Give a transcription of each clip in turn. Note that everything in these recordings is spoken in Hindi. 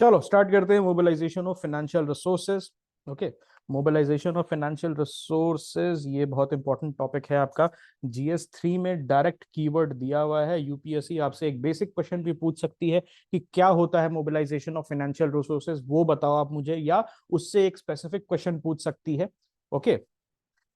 चलो स्टार्ट करते हैं। Mobilisation of financial resources. Okay, mobilisation of financial resources ये बहुत इंपॉर्टेंट टॉपिक है आपका। जीएस 3 में डायरेक्ट कीवर्ड दिया हुआ है। यूपीएससी आपसे एक बेसिक क्वेश्चन भी पूछ सकती है कि क्या होता है मोबिलाइजेशन ऑफ फाइनेंशियल रिसोर्सेज, वो बताओ आप मुझे, या उससे एक स्पेसिफिक क्वेश्चन पूछ सकती है। ओके,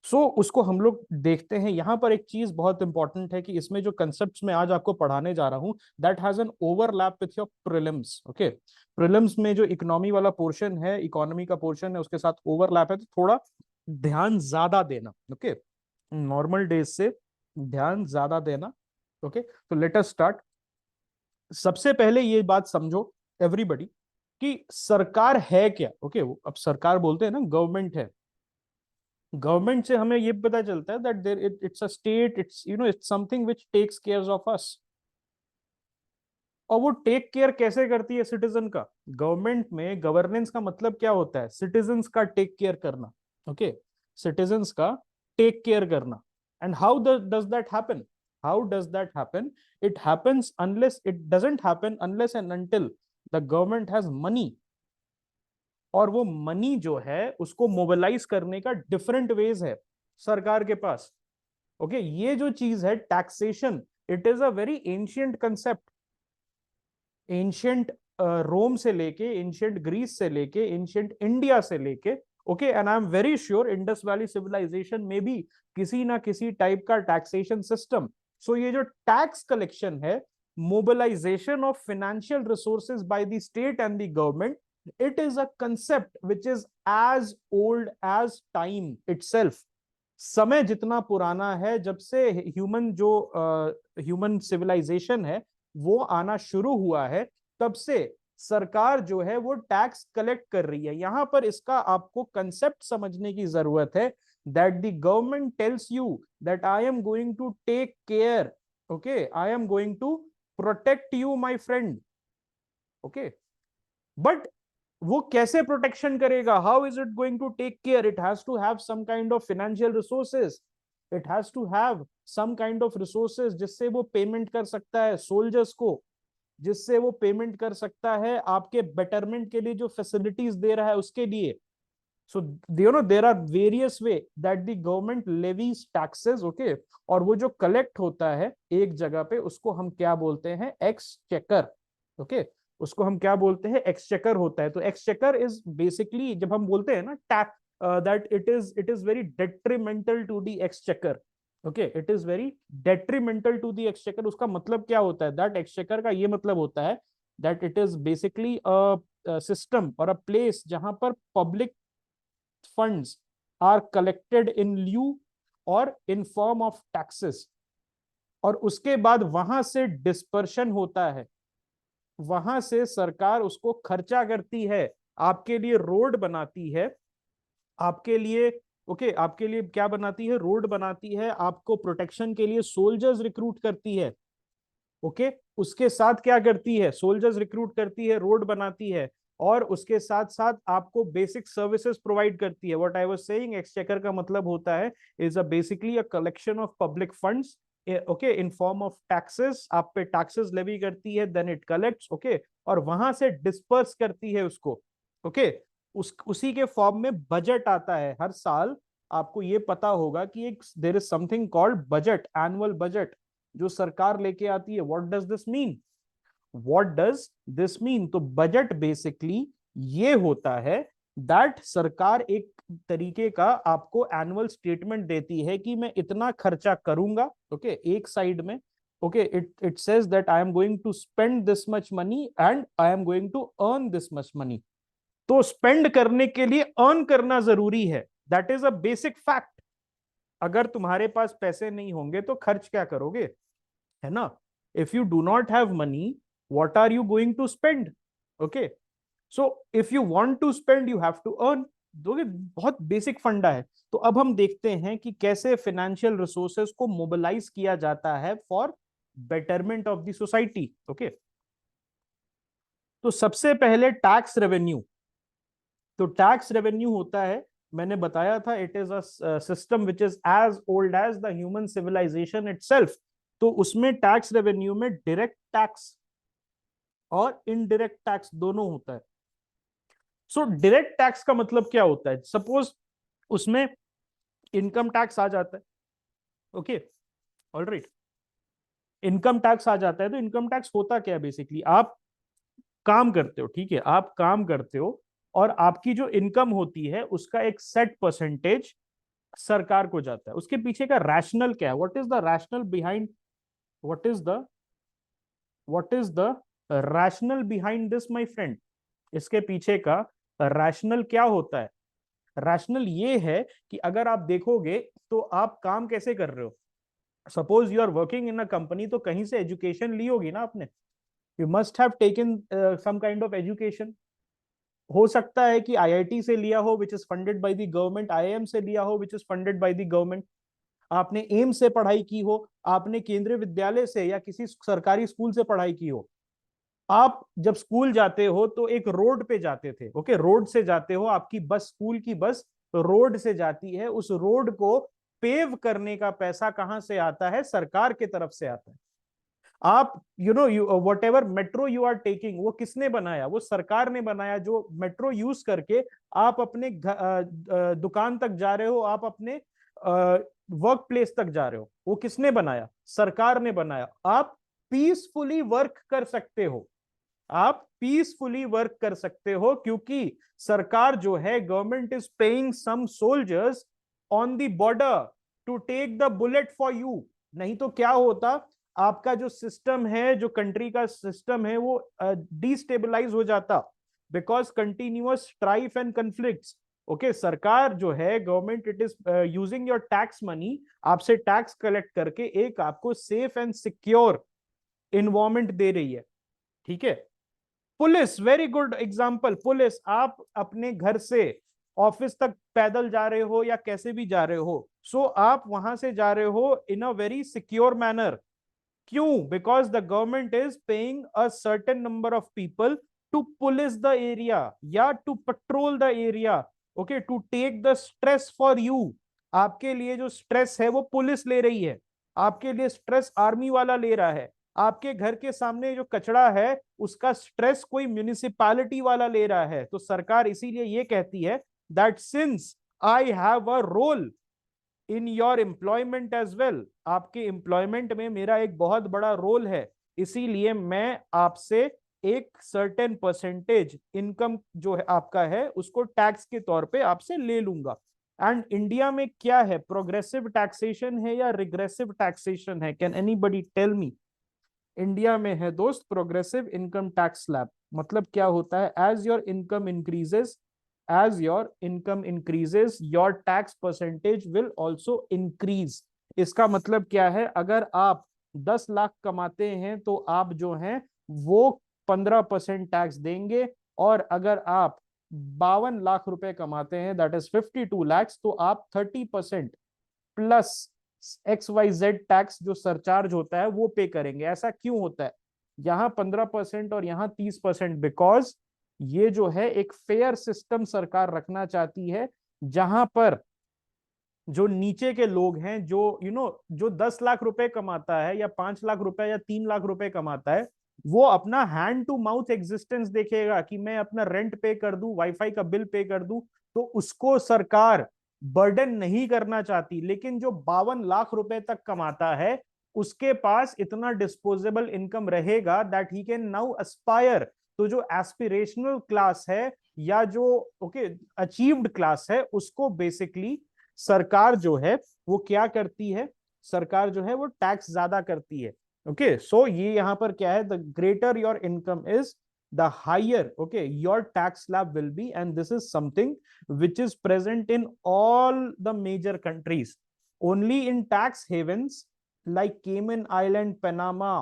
उसको हम लोग देखते हैं। यहां पर एक चीज बहुत इंपॉर्टेंट है कि इसमें जो कंसेप्ट मैं आज आपको पढ़ाने जा रहा हूं, that has an overlap with your prelims. Okay, prelims में जो इकोनॉमी वाला पोर्शन है, इकोनॉमी का पोर्शन है, उसके साथ ओवरलैप है, तो थोड़ा ध्यान ज्यादा देना। ओके, नॉर्मल डेज से ध्यान ज्यादा देना। ओके, तो लेट अस स्टार्ट। सबसे पहले ये बात समझो एवरीबडी कि सरकार है क्या। ओके, अब सरकार बोलते हैं ना, गवर्नमेंट है। गवर्नमेंट से हमें ये पता चलता है that there it's a state, it's it's something which takes care of us. और वो टेक केयर कैसे करती है सिटीजन का? गवर्नमेंट में गवर्नेंस का मतलब क्या होता है? सिटीजन्स का टेक केयर करना। ओके, सिटीजन्स का टेक केयर करना। And how does that happen? How does that happen? It happens unless it doesn't happen unless and until the government has money. और वो मनी जो है उसको मोबिलाइज करने का डिफरेंट वेज है सरकार के पास। ओके, ये जो चीज है taxation, it is a very ancient concept. Ancient Rome से लेके, एंशियंट ग्रीस से लेके, एंशियंट इंडिया से लेके, okay, and I am very sure Indus valley civilisation में भी किसी ना किसी टाइप का टैक्सेशन सिस्टम। सो ये जो टैक्स कलेक्शन है, mobilisation of financial resources by the state and the government, it is a concept which is as old as time itself। समय जितना पुराना है, जब से ह्यूमन सिविलाइजेशन है वो आना शुरू हुआ है, तब से सरकार जो है वो टैक्स कलेक्ट कर रही है। यहां पर इसका आपको कंसेप्ट समझने की जरूरत है। That the government tells you that I am going to take care, okay, I am going to protect you my friend. Okay, but वो कैसे प्रोटेक्शन करेगा? How is it going to take care? It has to have some kind of financial resources. It has to have some kind of resources जिससे वो पेमेंट कर सकता है सोल्जर्स को, जिससे वो पेमेंट कर सकता है आपके बेटरमेंट के लिए जो फैसिलिटीज दे रहा है उसके लिए। So there are various way that the government levies taxes. Okay, और वो जो कलेक्ट होता है एक जगह पे, उसको हम क्या बोलते हैं? एक्सचेकर। ओके, उसको हम क्या बोलते हैं? एक्सचेकर होता है। तो एक्सचेकर इज बेसिकली, जब हम बोलते हैं ना tax, that it is very detrimental to the exchequer. Okay, it is very detrimental to the exchequer. उसका मतलब क्या होता है? दैट एक्सचेकर का ये मतलब होता है that it is basically a system or a place जहां पर public funds are collected in lieu or in form of taxes, और उसके बाद वहां से डिस्पर्शन होता है। वहां से सरकार उसको खर्चा करती है, आपके लिए रोड बनाती है, आपके लिए, ओके, आपके लिए क्या बनाती है? रोड बनाती है, आपको प्रोटेक्शन के लिए सोल्जर्स रिक्रूट करती है। ओके, उसके साथ क्या करती है? सोल्जर्स रिक्रूट करती है, रोड बनाती है, और उसके साथ साथ आपको बेसिक सर्विसेज प्रोवाइड करती है। What I was saying, exchequer का मतलब होता है is a basically a collection of public funds, okay, in form of taxes. आप पे टैक्सेस लेवी करती है, देन इट कलेक्ट्स, ओके, और वहां से डिस्पर्स करती है उसको। ओके, उसी के फॉर्म में बजट आता है हर साल। आपको ये पता होगा कि एक there is something called budget, annual budget, जो सरकार लेके आती है। What does this mean? What does this mean? तो बजट बेसिकली ये होता है दैट सरकार एक तरीके का आपको एनुअल स्टेटमेंट देती है कि मैं इतना खर्चा करूंगा। ओके, एक साइड में, okay, it says that I am going to spend this much money and I am going to earn this much money. तो स्पेंड करने के लिए अर्न करना जरूरी है। That is a basic fact. अगर तुम्हारे पास पैसे नहीं होंगे तो खर्च क्या करोगे? है ना? If you do not have money, what are you going to spend? Okay, so if you want to spend you have to earn. दोगे, बहुत बेसिक फंडा है। तो अब हम देखते हैं कि कैसे फाइनेंशियल रिसोर्सेज को मोबिलाइज किया जाता है for betterment of the society. Okay, तो सबसे पहले टैक्स रेवेन्यू। तो टैक्स रेवेन्यू होता है, मैंने बताया था, it is a system which is as old as the human civilisation itself. तो उसमें टैक्स रेवेन्यू में डायरेक्ट टैक्स और इनडायरेक्ट टैक्स दोनों होता है। सो डायरेक्ट टैक्स का मतलब क्या होता है? सपोज उसमें इनकम टैक्स आ जाता है, ओके, ऑलराइट, इनकम टैक्स आ जाता है। तो इनकम टैक्स होता क्या है? बेसिकली आप काम करते हो, ठीक है, आप काम करते हो और आपकी जो इनकम होती है उसका एक सेट परसेंटेज सरकार को जाता है। उसके पीछे का रैशनल क्या है? What is the rational behind, what is the what is the rational behind this my friend? इसके पीछे का रैशनल क्या होता है? रैशनल ये है कि अगर आप देखोगे तो आप काम कैसे कर रहे हो। Suppose you are working in a company, तो कहीं से एजुकेशन ली होगी ना आपने, you must have taken some kind of education. हो सकता है कि आईआईटी से लिया हो which is funded by the government, IIM से लिया हो which is funded by the government, आपने एम्स से पढ़ाई की हो, आपने केंद्रीय विद्यालय से या किसी सरकारी स्कूल से पढ़ाई की हो। आप जब स्कूल जाते हो तो एक रोड पे जाते थे, ओके, रोड से जाते हो, आपकी बस, स्कूल की बस रोड से जाती है, उस रोड को पेव करने का पैसा कहां से आता है? सरकार की तरफ से आता है। आप you whatever metro you are taking, वो किसने बनाया? वो सरकार ने बनाया। जो मेट्रो यूज करके आप अपने दुकान तक जा रहे हो, आप अपने वर्क प्लेस तक जा रहे हो, वो किसने बनाया? सरकार ने बनाया। आप पीसफुली वर्क कर सकते हो, आप पीसफुली वर्क कर सकते हो, क्योंकि सरकार जो है, government is paying some soldiers on the border to take the bullet for you. नहीं तो क्या होता, आपका जो सिस्टम है, जो कंट्री का सिस्टम है, वो डिस्टेबलाइज हो जाता, because continuous strife and conflicts. Okay, सरकार जो है, government, it is using your tax money, आपसे टैक्स कलेक्ट करके एक आपको safe and secure environment they रही है, ठीक है। Police, very good example, police, आप अपने घर से ऑफिस तक पैदल जा रहे हो या कैसे भी जा रहे हो, सो आप वहां से जा रहे हो in a very secure manner. क्यों? Because the government is paying a certain number of people to police the area या to patrol the area, okay, to take the stress for you. आपके लिए जो स्ट्रेस है वो पुलिस ले रही है, आपके लिए स्ट्रेस आर्मी वाला ले रहा है, आपके घर के सामने जो कचरा है उसका स्ट्रेस कोई म्युनिसिपैलिटी वाला ले रहा है। तो सरकार इसीलिए ये कहती है that since I have a role in your employment as well, आपके एम्प्लॉयमेंट में मेरा एक बहुत बड़ा रोल है, इसीलिए मैं आपसे एक सर्टेन परसेंटेज इनकम जो है आपका है उसको टैक्स के तौर पे आपसे ले लूंगा। एंड इंडिया में क्या है, प्रोग्रेसिव टैक्सेशन है या रिग्रेसिव टैक्सेशन है? Can anybody tell me? India में है दोस्त प्रोग्रेसिव इनकम टैक्स स्लैब। मतलब क्या होता है? As your income increases, as your income increases your tax percentage will also increase। इसका मतलब क्या है? अगर आप 10 लाख कमाते हैं तो आप जो हैं वो 15% टैक्स देंगे, और अगर आप 52 लाख रुपए कमाते हैं, दैट इज 52 लैक्स, तो आप 30% प्लस XYZ टैक्स जो सरचार्ज होता है वो पे करेंगे। ऐसा क्यों होता है? यहाँ 15% और यहाँ 30%, बिकॉज ये जो है एक फेयर सिस्टम सरकार रखना चाहती है, जहां पर जो नीचे के लोग हैं, जो जो 10 लाख रुपए कमाता है या 5 लाख रुपए या 3 लाख रुपए कमाता है, वो अपना हैंड टू माउथ एग्जिस्टेंस देखेगा कि मैं अपना रेंट पे कर दूं, वाईफाई का बिल पे कर दूं, तो उसको सरकार बर्डन नहीं करना चाहती। लेकिन जो 52 लाख रुपए तक कमाता है, उसके पास इतना डिस्पोजेबल इनकम रहेगा that he can now Aspire. तो जो एस्पिरेशनल क्लास है या जो अचीव्ड क्लास है, उसको बेसिकली सरकार जो है वो क्या करती है? सरकार जो है वो टैक्स ज्यादा करती है। ओके, सो ये यहां पर क्या है? The greater your income is, the higher, okay, your tax slab will be, and this is something which is present in all the major countries. Only in tax havens like Cayman Island, Panama,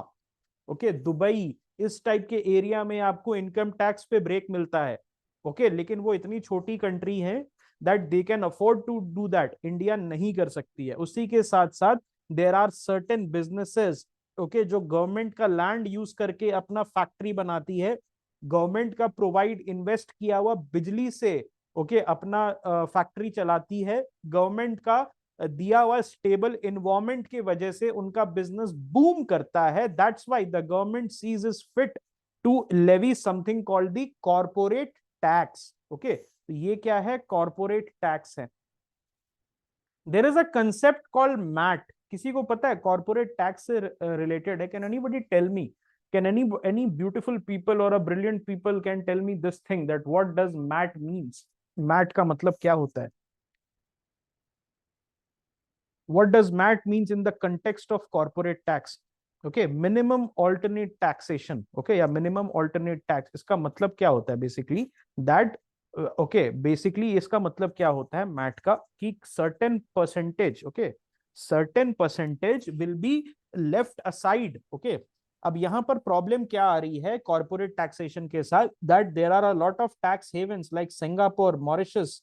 okay, Dubai, इस टाइप के एरिया में आपको इनकम टैक्स पे ब्रेक मिलता है। ओके, लेकिन वो इतनी छोटी कंट्री है that they can afford to do that, India नहीं कर सकती है। उसी के साथ साथ there are certain businesses, okay, जो गवर्नमेंट का लैंड यूज करके अपना फैक्ट्री बनाती है, गवर्नमेंट का प्रोवाइड इन्वेस्ट किया हुआ बिजली से, ओके, अपना फैक्ट्री चलाती है। गवर्नमेंट का दिया हुआ स्टेबल इन्वायरमेंट की वजह से उनका बिजनेस बूम करता है। That's why the government sees is fit to levy something called the corporate tax. Okay, तो ये क्या है? कॉर्पोरेट टैक्स है। There is a concept called MAT. किसी को पता है कॉर्पोरेट टैक्स से रिलेटेड है? Can anybody tell me? Can any beautiful people or a brilliant people can tell me this thing, that what does MAT means? MAT का मतलब क्या होता है? What does MAT means in the context of corporate tax? Okay, minimum alternate taxation. Okay, या minimum alternate tax, इसका मतलब क्या होता है बेसिकली? दैट ओके, बेसिकली इसका मतलब क्या होता है मैट का, कि certain percentage, okay, certain percentage will be left aside. Okay, अब यहां पर प्रॉब्लम क्या आ रही है कॉर्पोरेट टैक्सेशन के साथ? That there are a lot of tax havens like Singapore, Mauritius,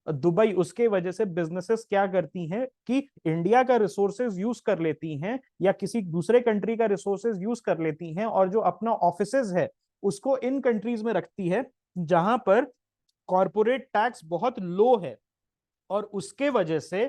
Dubai. उसके वजह से बिजनेसेस क्या करती हैं कि इंडिया का रिसोर्सेज यूज कर लेती हैं या किसी दूसरे कंट्री का रिसोर्सेज यूज कर लेती हैं, और जो अपना ऑफिसेज है उसको इन कंट्रीज में रखती है जहां पर कॉर्पोरेट टैक्स बहुत लो है। और उसके वजह से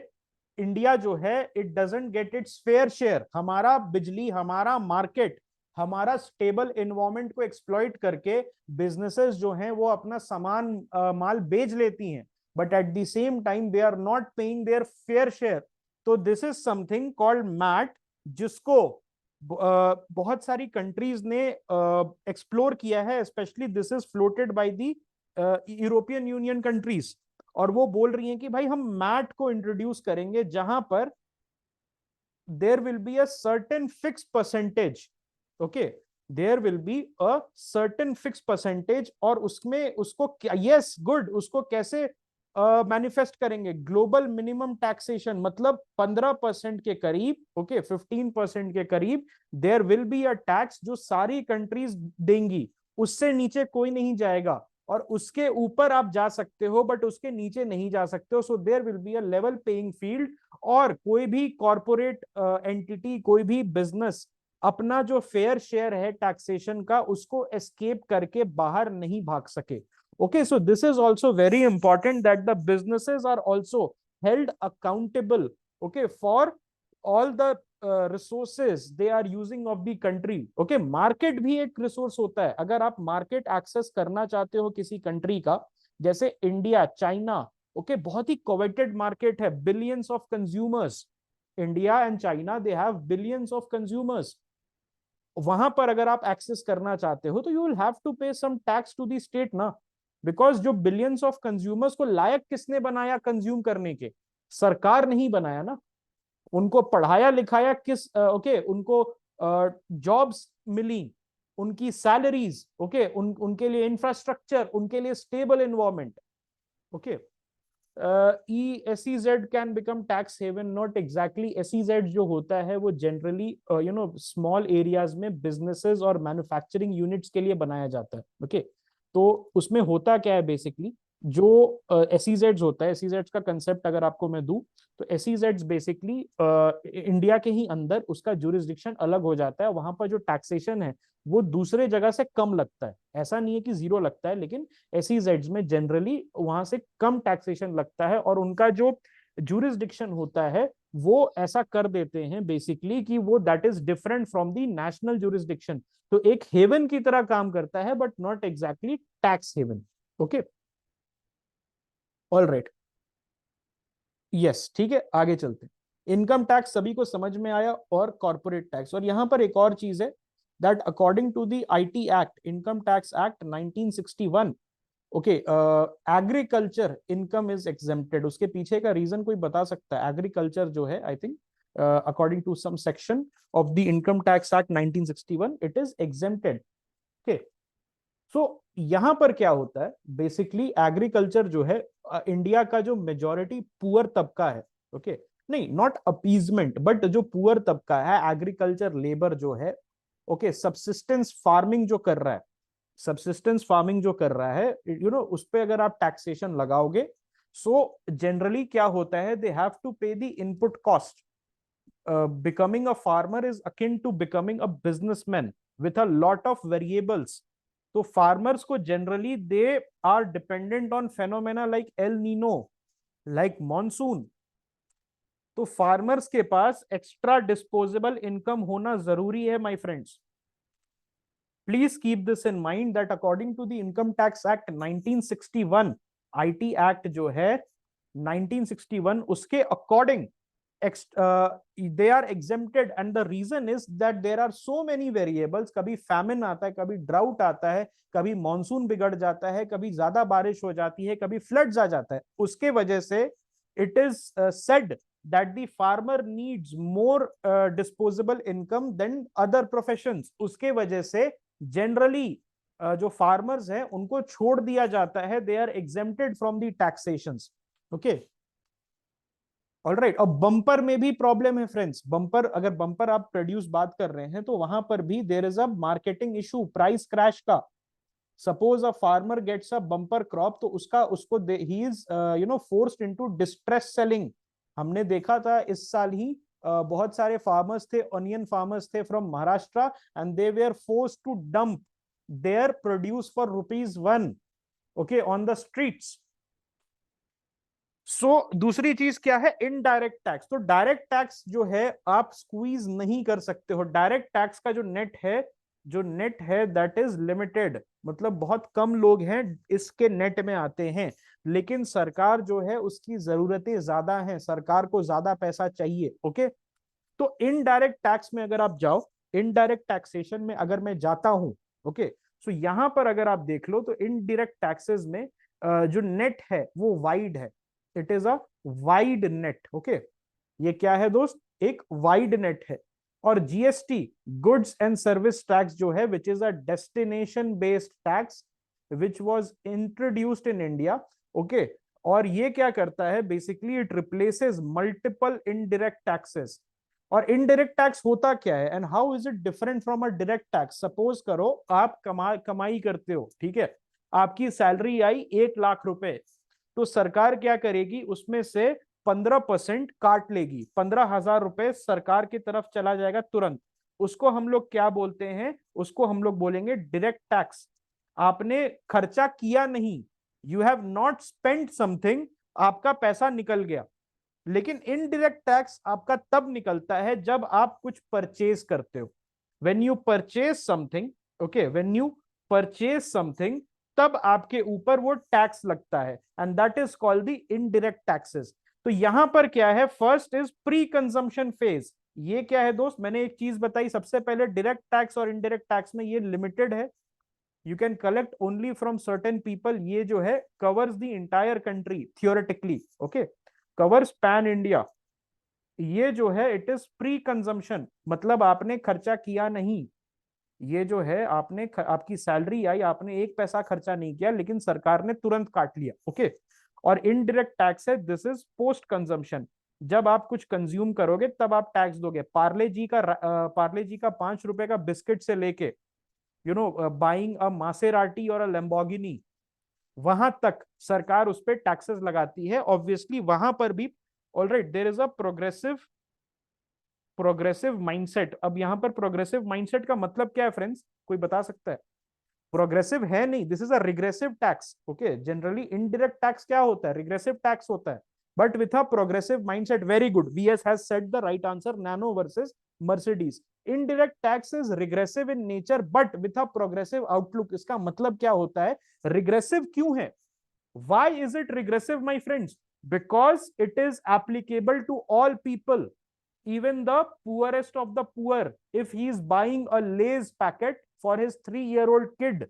इंडिया जो है it doesn't get its fair share. हमारा बिजली, हमारा मार्केट, हमारा स्टेबल एनवायरनमेंट को एक्सप्लॉइट करके बिजनेसेस जो हैं वो अपना सामान माल बेच लेती हैं, but at the same time they are not paying their fair share. तो this is something called MAT, जिसको बहुत सारी कंट्रीज ने एक्सप्लोर किया है। Specially this is floated by the European Union countries, और वो बोल रही हैं कि भाई हम मैट को इंट्रोड्यूस करेंगे जहां पर there will be a certain fix percentage. Okay, there will be a certain fix percentage, और उसमें उसको यस गुड, उसको कैसे मैनिफेस्ट करेंगे? ग्लोबल मिनिमम टैक्सेशन, मतलब 15% के करीब, ओके 15% के करीब there will be a tax जो सारी कंट्रीज देंगी। उससे नीचे कोई नहीं जाएगा, और उसके ऊपर आप जा सकते हो बट उसके नीचे नहीं जा सकते हो। So there will be a level playing field, और कोई भी कॉर्पोरेट एंटिटी, कोई भी बिजनेस अपना जो फेयर शेयर है टैक्सेशन का उसको एस्केप करके बाहर नहीं भाग सके। Okay, so this is also very important that the businesses are also held accountable, okay, for all the resources they are using of the country. Okay, market भी एक resource होता है। अगर आप market access करना चाहते हो किसी country का, जैसे इंडिया, चाइना, okay, बहुत ही coveted market है, billions of consumers. India and China, they have billions of consumers. वहां पर अगर आप एक्सेस करना चाहते हो तो यू विल हैव टू पे सम टैक्स टू द स्टेट ना, बिकॉज जो बिलियंस ऑफ कंज्यूमर्स को लायक किसने बनाया कंज्यूम करने के? सरकार नहीं बनाया ना। उनको पढ़ाया लिखाया किस ओके उनको जॉब्स मिली, उनकी सैलरीज, ओके उनके लिए इंफ्रास्ट्रक्चर, उनके लिए stable environment. Okay, SEZ can become tax haven, not exactly. SEZ जो होता है वो जनरली स्मॉल एरियाज में बिजनेसेस और मैन्युफैक्चरिंग यूनिट्स के लिए बनाया जाता है। ओके, तो उसमें होता क्या है बेसिकली, जो SEZ होता है, SEZ का कंसेप्ट अगर आपको मैं दूं तो SEZ बेसिकली इंडिया के ही अंदर उसका जुरिस्डिक्शन अलग हो जाता है। वहां पर जो टैक्सेशन है वो दूसरे जगह से कम लगता है। ऐसा नहीं है कि जीरो लगता है, लेकिन SEZ में जनरली वहां से कम टैक्सेशन लगता है, और उनका जो जुरिस्डिक्शन होता है वो ऐसा कर देते हैं बेसिकली कि वो that is different from the national jurisdiction. तो एक हेवन की तरह काम करता है but not exactly tax haven. Okay, all right, yes, ठीक है, आगे चलते हैं। इनकम टैक्स सभी को समझ में आया, और कॉर्पोरेट टैक्स। और यहां पर एक और चीज है, that according to the IT act, income tax act 1961, okay, agriculture income is exempted. उसके पीछे का रीजन कोई बता सकता है? एग्रीकल्चर जो है, I think according to some section of the income tax act 1961 it is exempted. Okay, so यहां पर क्या होता है बेसिकली, एग्रीकल्चर जो है इंडिया का जो मेजोरिटी पुअर तबका है, ओके, नहीं नॉट अपीजमेंट बट जो पुअर तबका है, एग्रीकल्चर लेबर जो है, ओके, सब्सिस्टेंस फार्मिंग जो कर रहा है, सब्सिस्टेंस फार्मिंग जो कर रहा है, उस पे अगर आप टैक्सेशन लगाओगे, सो जनरली क्या होता है, they have to pay the input cost. Becoming a farmer is akin to becoming a businessman with a lot of variables. तो फार्मर्स को generally they are dependent on phenomena like El Nino, like monsoon. तो फार्मर्स के पास एक्स्ट्रा डिस्पोजेबल इनकम होना जरूरी है my friends. Please keep this in mind that according to the Income Tax Act 1961, IT Act जो है 1961, उसके according they are exempted, and the reason is that there are so many variables. कभी famine आता है, कभी drought आता है, कभी monsoon बिगड़ जाता है, कभी ज्यादा बारिश हो जाती है, कभी floods आ जाता है. उसके वजह से it is said that the farmer needs more disposable income than other professions. उसके वजह से जनरली जो फार्मर्स हैं उनको छोड़ दिया जाता है, they are exempted from the taxations. Okay, alright. अब बम्पर में भी प्रॉब्लम है फ्रेंड्स. बम्पर, अगर बम्पर आप प्रोड्यूस बात कर रहे हैं तो वहां पर भी there is a marketing issue, price crash का. Suppose a farmer gets a bumper crop, तो उसको he is forced into distress selling. हमने देखा था इस साल ही बहुत सारे फार्मर्स थे, ऑनियन फार्मर्स थे from Maharashtra, and they were forced to dump their produce for ₹1, okay, on the streets. दूसरी चीज क्या है? Indirect tax. तो डायरेक्ट टैक्स जो है आप स्क्वीज नहीं कर सकते हो. डायरेक्ट टैक्स का जो नेट है दैट इज लिमिटेड, मतलब बहुत कम लोग हैं इसके नेट में आते हैं. लेकिन सरकार जो है उसकी जरूरतें ज्यादा हैं, सरकार को ज्यादा पैसा चाहिए. ओके, तो इनडायरेक्ट टैक्स में अगर आप जाओ, इनडायरेक्ट टैक्सेशन में अगर मैं जाता हूं, ओके, सो यहां पर अगर आप देख लो तो इनडायरेक्ट टैक्सेस में जो नेट है वो वाइड है. It is a wide net. Okay, ये क्या है दोस्त? एक वाइड नेट है. और GST, goods and service tax जो है, which is a destination based tax which was introduced in India. Okay, और ये क्या करता है? Basically it replaces multiple indirect taxes. और इनडायरेक्ट टैक्स होता क्या है and how is it different from a direct tax? Suppose करो आप कमाई करते हो, ठीक है, आपकी सैलरी आई 1 लाख रुपए, तो सरकार क्या करेगी? उसमें से 15% काट लेगी. 15,000 रुपए सरकार की तरफ चला जाएगा तुरंत. उसको हम लोग क्या बोलते हैं? उसको हम लोग बोलेंगे डायरेक्ट टैक्स. आपने खर्चा किया नहीं, you have not spent something, आपका पैसा निकल गया. लेकिन इनडायरेक्ट टैक्स आपका तब निकलता है जब आप कुछ परचेज करते हो. When you purchase something, okay, when you purchase something, तब आपके ऊपर वो टैक्स लगता है, and that is called the indirect taxes. तो यहां पर क्या है? First is pre consumption phase. ये क्या है दोस्त? मैंने एक चीज बताई सबसे पहले, डायरेक्ट टैक्स और इनडायरेक्ट टैक्स में ये लिमिटेड है. You can collect only from certain people. ये जो है covers the entire country theoretically. Okay, covers pan India. ये जो है इट इज प्री कंजम्पशन, मतलब आपने खर्चा किया नहीं. ये जो है आपकी सैलरी आई, आपने एक पैसा खर्चा नहीं किया, लेकिन सरकार ने तुरंत काट लिया. ओके, और इनडायरेक्ट टैक्स है, दिस इज पोस्ट कंजम्पशन. जब आप कुछ कंज्यूम करोगे तब आप टैक्स दोगे. पार्ले जी का 5 रुपए का बिस्किट से लेके बाइंग अ मासेराटी और अ लैम्बोर्गिनी, वहां तक सरकार उस पर टैक्सेस लगाती है. ऑब्वियसली वहां पर भी alright there is a progressive mindset. अब यहां पर प्रोग्रेसिव माइंडसेट का मतलब क्या है फ्रेंड्स? कोई बता सकता है? प्रोग्रेसिव है नहीं, this is a regressive tax. Okay, generally indirect tax क्या होता है? रिग्रेसिव टैक्स होता है, but with a progressive mindset. Very good, VS has said the right answer. Nano versus Mercedes. Indirect tax is regressive in nature but with a progressive outlook. इसका मतलब क्या होता है? रिग्रेसिव क्यों है? Why is it regressive, my friends? Because it is applicable to all people, even the poorest of the poor. If he is buying a Lay's packet for his 3-year-old kid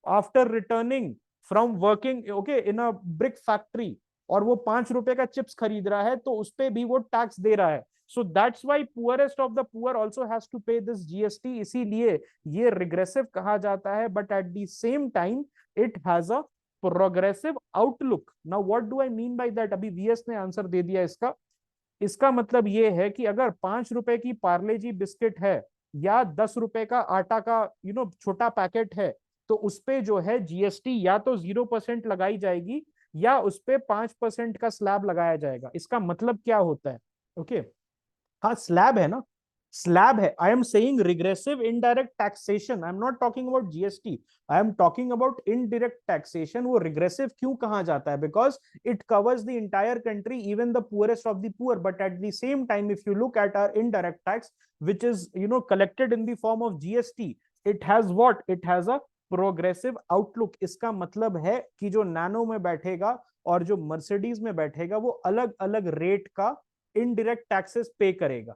after returning from working, okay, in a brick factory, और वो 5 रुपए का चिप्स खरीद रहा है, तो उस पे भी वो टैक्स दे रहा है. So that's why poorest of the poor also has to pay this GST. इसीलिए ये रिग्रेसिव कहा जाता है, but at the same time it has a progressive outlook. Now what do I mean by that? अभी वीएस ने आंसर दे दिया इसका. इसका मतलब ये है कि अगर 5 रुपए की पार्ले जी बिस्किट है या 10 रुपए का आटा का छोटा पैकेट है, तो उस पे जो है जीएसटी या तो 0% लगाई जाएगी या उस पे 5% का स्लैब लगाया जाएगा. इसका मतलब क्या होता है? ओके, हाँ, स्लैब है ना, स्लैब है. I am saying regressive indirect taxation, I am not talking about GST, I am talking about indirect taxation. वो रिग्रेसिव क्यों कहा जाता है? Because it covers the entire country, even the poorest of the poor. But at the same time if you look at our indirect tax which is collected in the form of GST, it has what, it has a progressive outlook. इसका मतलब है कि जो नैनो में बैठेगा और जो मर्सिडीज में बैठेगा वो अलग अलग रेट का इनडायरेक्ट टैक्सेस पे करेगा,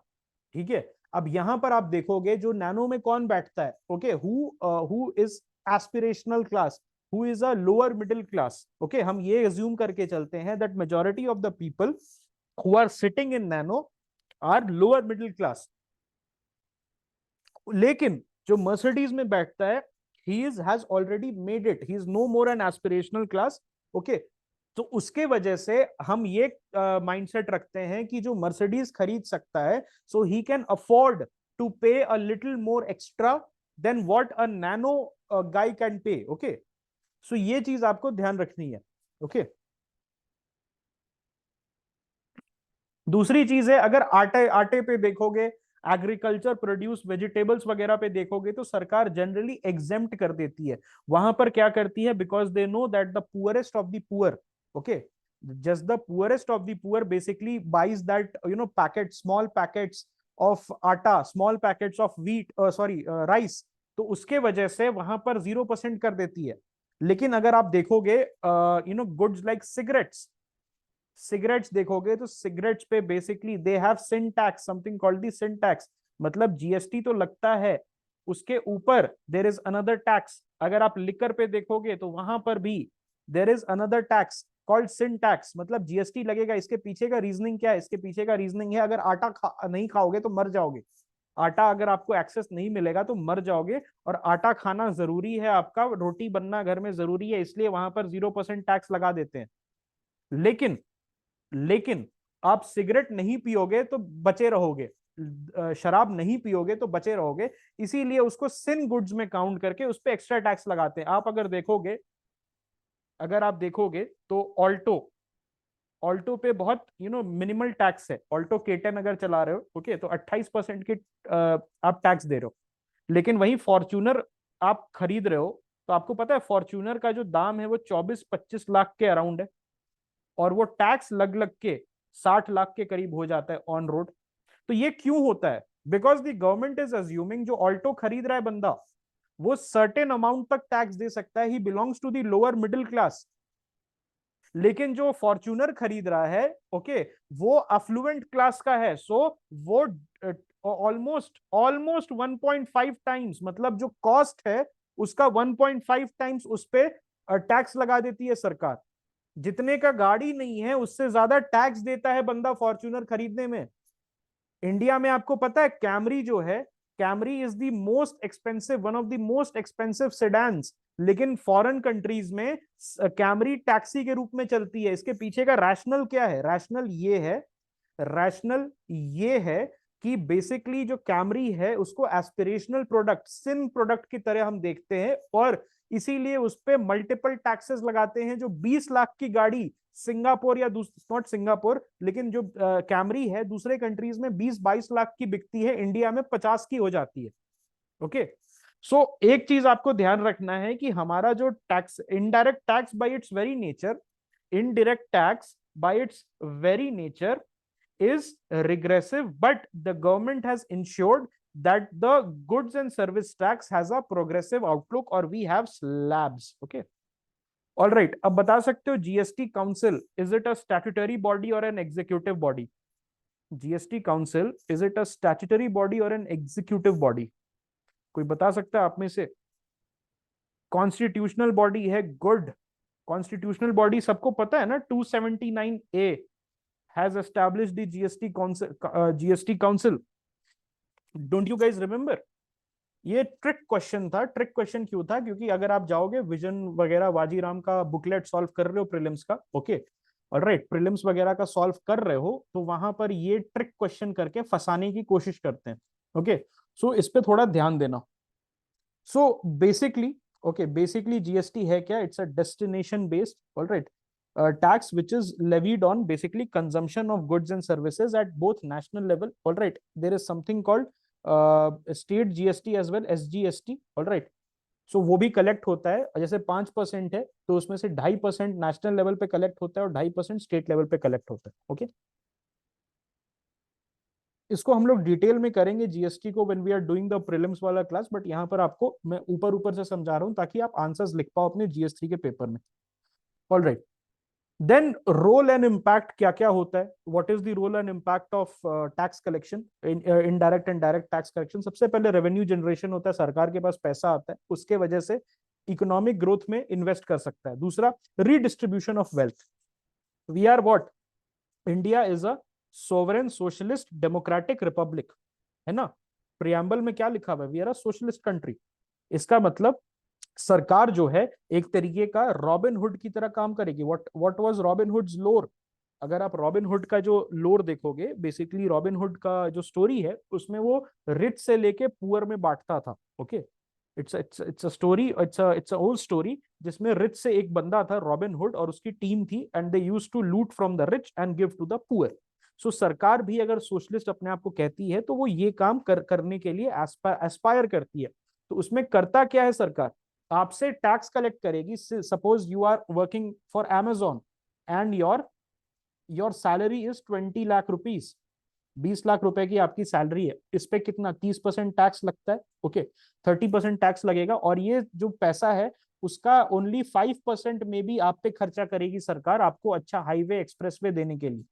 ठीक है। अब यहां पर आप देखोगे जो नैनो में कौन बैठता है, okay, who is aspirational class, who is a lower middle class, okay, हम ये अज्यूम करके चलते हैं that majority of the people who are sitting in Nano are lower middle class. लेकिन जो मर्सिडीज में बैठता है, he is has already made it, he is no more an aspirational class, okay. तो उसके वजह से हम ये माइंडसेट रखते हैं कि जो मर्सिडीज खरीद सकता है, so he can afford to pay a little more extra than what a Nano guy can pay, okay. So ये चीज आपको ध्यान रखनी है, ओके। दूसरी चीज है, अगर आटे आटे पे देखोगे, एग्रीकल्चर प्रोड्यूस वेजिटेबल्स वगैरह पे देखोगे, तो सरकार जनरली एग्जेम्प्ट कर देती है। वहां पर क्या करती है, because they know that the poorest of the poor, okay, just the poorest of the poor basically buys that packet, small packets of atta, small packets of wheat, sorry, rice। तो उसके वजह से वहां पर 0% कर देती है। लेकिन अगर आप देखोगे गुड्स लाइक सिगरेट्स, सिगरेट्स देखोगे तो सिगरेट्स पे basically they have sin tax, something called the sin tax, मतलब जीएसटी तो लगता है, उसके ऊपर देर इज अनदर टैक्स। अगर आप लिकर पे देखोगे तो वहां पर भी there is another tax called sin tax, मतलब जीएसटी लगेगा। इसके पीछे का रीजनिंग क्या है, इसके पीछे का रीजनिंग है, अगर नहीं खाओगे तो मर जाओगे। आटा अगर आपको एक्सेस नहीं मिलेगा तो मर जाओगे, और आटा खाना जरूरी है, आपका रोटी बनना घर में जरूरी है, इसलिए वहां पर 0% टैक्स लगा देते हैं। लेकिन लेकिन आप सिगरेट नहीं पियोगे तो बचे रहोगे, शराब नहीं पियोगे तो बचे रहोगे, इसीलिए उसको सिन गुड्स में काउंट करके उस पर एक्स्ट्रा टैक्स लगाते हैं। आप अगर आप देखोगे तो ऑल्टो, ऑल्टो पे बहुत मिनिमल टैक्स है। ऑल्टो केटन अगर चला रहे हो, ओके, तो 28% की आप टैक्स दे रहे हो। लेकिन वही फॉर्च्यूनर आप खरीद रहे हो, तो आपको पता है फॉर्च्यूनर का जो दाम है वो 24-25 लाख के अराउंड है, और वो टैक्स लग लग के 60 लाख के करीब हो जाता है ऑन रोड। तो ये क्यों होता है, because the government is assuming जो ऑल्टो खरीद रहा है बंदा, वो सर्टेन अमाउंट तक टैक्स दे सकता है, he belongs to the lower middle class. लेकिन जो फॉर्च्यूनर खरीद रहा है, ओके, वो अफ्लुएंट क्लास का है, सो वो ऑलमोस्ट ऑलमोस्ट 1.5 टाइम्स, मतलब जो कॉस्ट है उसका 1.5 टाइम्स उस पे टैक्स लगा देती है सरकार। जितने का गाड़ी नहीं है उससे ज्यादा टैक्स देता है बंदा फॉर्च्यूनर खरीदने में। इंडिया में आपको पता है कैमरी जो है, Camry is the most expensive, one of the most expensive sedans, लेकिन फॉरेन कंट्रीज में कैमरी टैक्सी के रूप में चलती है। इसके पीछे का रैशनल क्या है, रैशनल ये है कि बेसिकली जो कैमरी है उसको एस्पिरेशनल प्रोडक्ट, सिन प्रोडक्ट की तरह हम देखते हैं, और इसीलिए उस पर मल्टीपल टैक्सेस लगाते हैं। जो 20 लाख की गाड़ी सिंगापुर या नॉट सिंगापुर, लेकिन जो कैमरी है दूसरे कंट्रीज में 20-22 लाख की बिकती है, इंडिया में 50 की हो जाती है, ओके। सो एक चीज आपको ध्यान रखना है कि हमारा जो tax, indirect tax bye it's very nature, indirect tax bye it's very nature is regressive, but the government has ensured that the goods and service tax has a progressive outlook, or we have slabs, okay। all right, अब बता सकते हो GST council is it a statutory body or an executive body? GST council is it a statutory body or an executive body? कोई बता सकता है आप में से? कॉन्स्टिट्यूशनल बॉडी है, गुड। कॉन्स्टिट्यूशनल बॉडी सबको पता है ना, 279A has established the GST council. Don't you guys remember? ये ट्रिक क्वेश्चन था। ट्रिक क्वेश्चन क्यों था, क्योंकि अगर आप जाओगे विजन वगैरह वाजीराम का बुकलेट सॉल्व कर रहे हो प्रीलिम्स का, ओके, ऑलराइट, प्रीलिम्स वगैरह का सॉल्व कर रहे हो, तो वहां पर ये ट्रिक क्वेश्चन करके फंसाने की कोशिश करते हैं, ओके। सो इस पे थोड़ा ध्यान देना। So basically, okay, basically GST है क्या? It's a destination based, alright, tax which is levied on basically consumption of goods and services at both national level, all right। There is something called state GST as well, SGST, all right। सो वो भी कलेक्ट होता है, जैसे 5% है तो उसमें से 2.5% नेशनल लेवल पे कलेक्ट होता है और 2.5% स्टेट लेवल पे कलेक्ट होता है, ओके। इसको हम लोग डिटेल में करेंगे जीएसटी को when we are doing the prelims वाला क्लास, बट यहाँ पर आपको मैं ऊपर ऊपर से समझा रहा हूँ ताकि आप आंसर्स लिख पाओ अपने जीएसटी के पेपर में। All right, then role and impact क्या क्या होता है, what is the role and impact of tax collection, indirect and direct tax collection. सबसे पहले रेवेन्यू जनरेशन होता है, सरकार के पास पैसा आता है, उसके वजह से इकोनॉमिक ग्रोथ में इन्वेस्ट कर सकता है। दूसरा, redistribution of wealth. We are what, India is a sovereign socialist democratic republic, है ना। प्रियम्बल में क्या लिखा हुआ है, we are a socialist country. इसका मतलब सरकार जो है एक तरीके का रॉबिन हुड की तरह काम करेगी। व्हाट वाज रॉबिन हुड्स लोर, अगर आप रॉबिन हुड का जो लोर देखोगे, बेसिकली रॉबिन हुड का जो स्टोरी है उसमें वो रिच से लेके पुअर में बांटता था। Okay, it's a story, it's a old story, जिसमें रिच से एक बंदा था रॉबिन हुड और उसकी टीम थी, and they used to loot from the rich and give to the poor. So सरकार भी अगर सोशलिस्ट अपने आप को कहती है तो वो ये काम करने के लिए एस्पायर करती है। तो उसमें करता क्या है सरकार, आपसे टैक्स कलेक्ट करेगी। Suppose you are working for Amazon and your salary is 20 lakh rupees, 20 lakh रुपए की आपकी सैलरी है, इस पे कितना 30% टैक्स लगता है। ओके, 30% टैक्स लगेगा, और ये जो पैसा है उसका ओनली 5% में भी आप पे खर्चा करेगी सरकार, आपको अच्छा हाईवे एक्सप्रेसवे देने के लिए।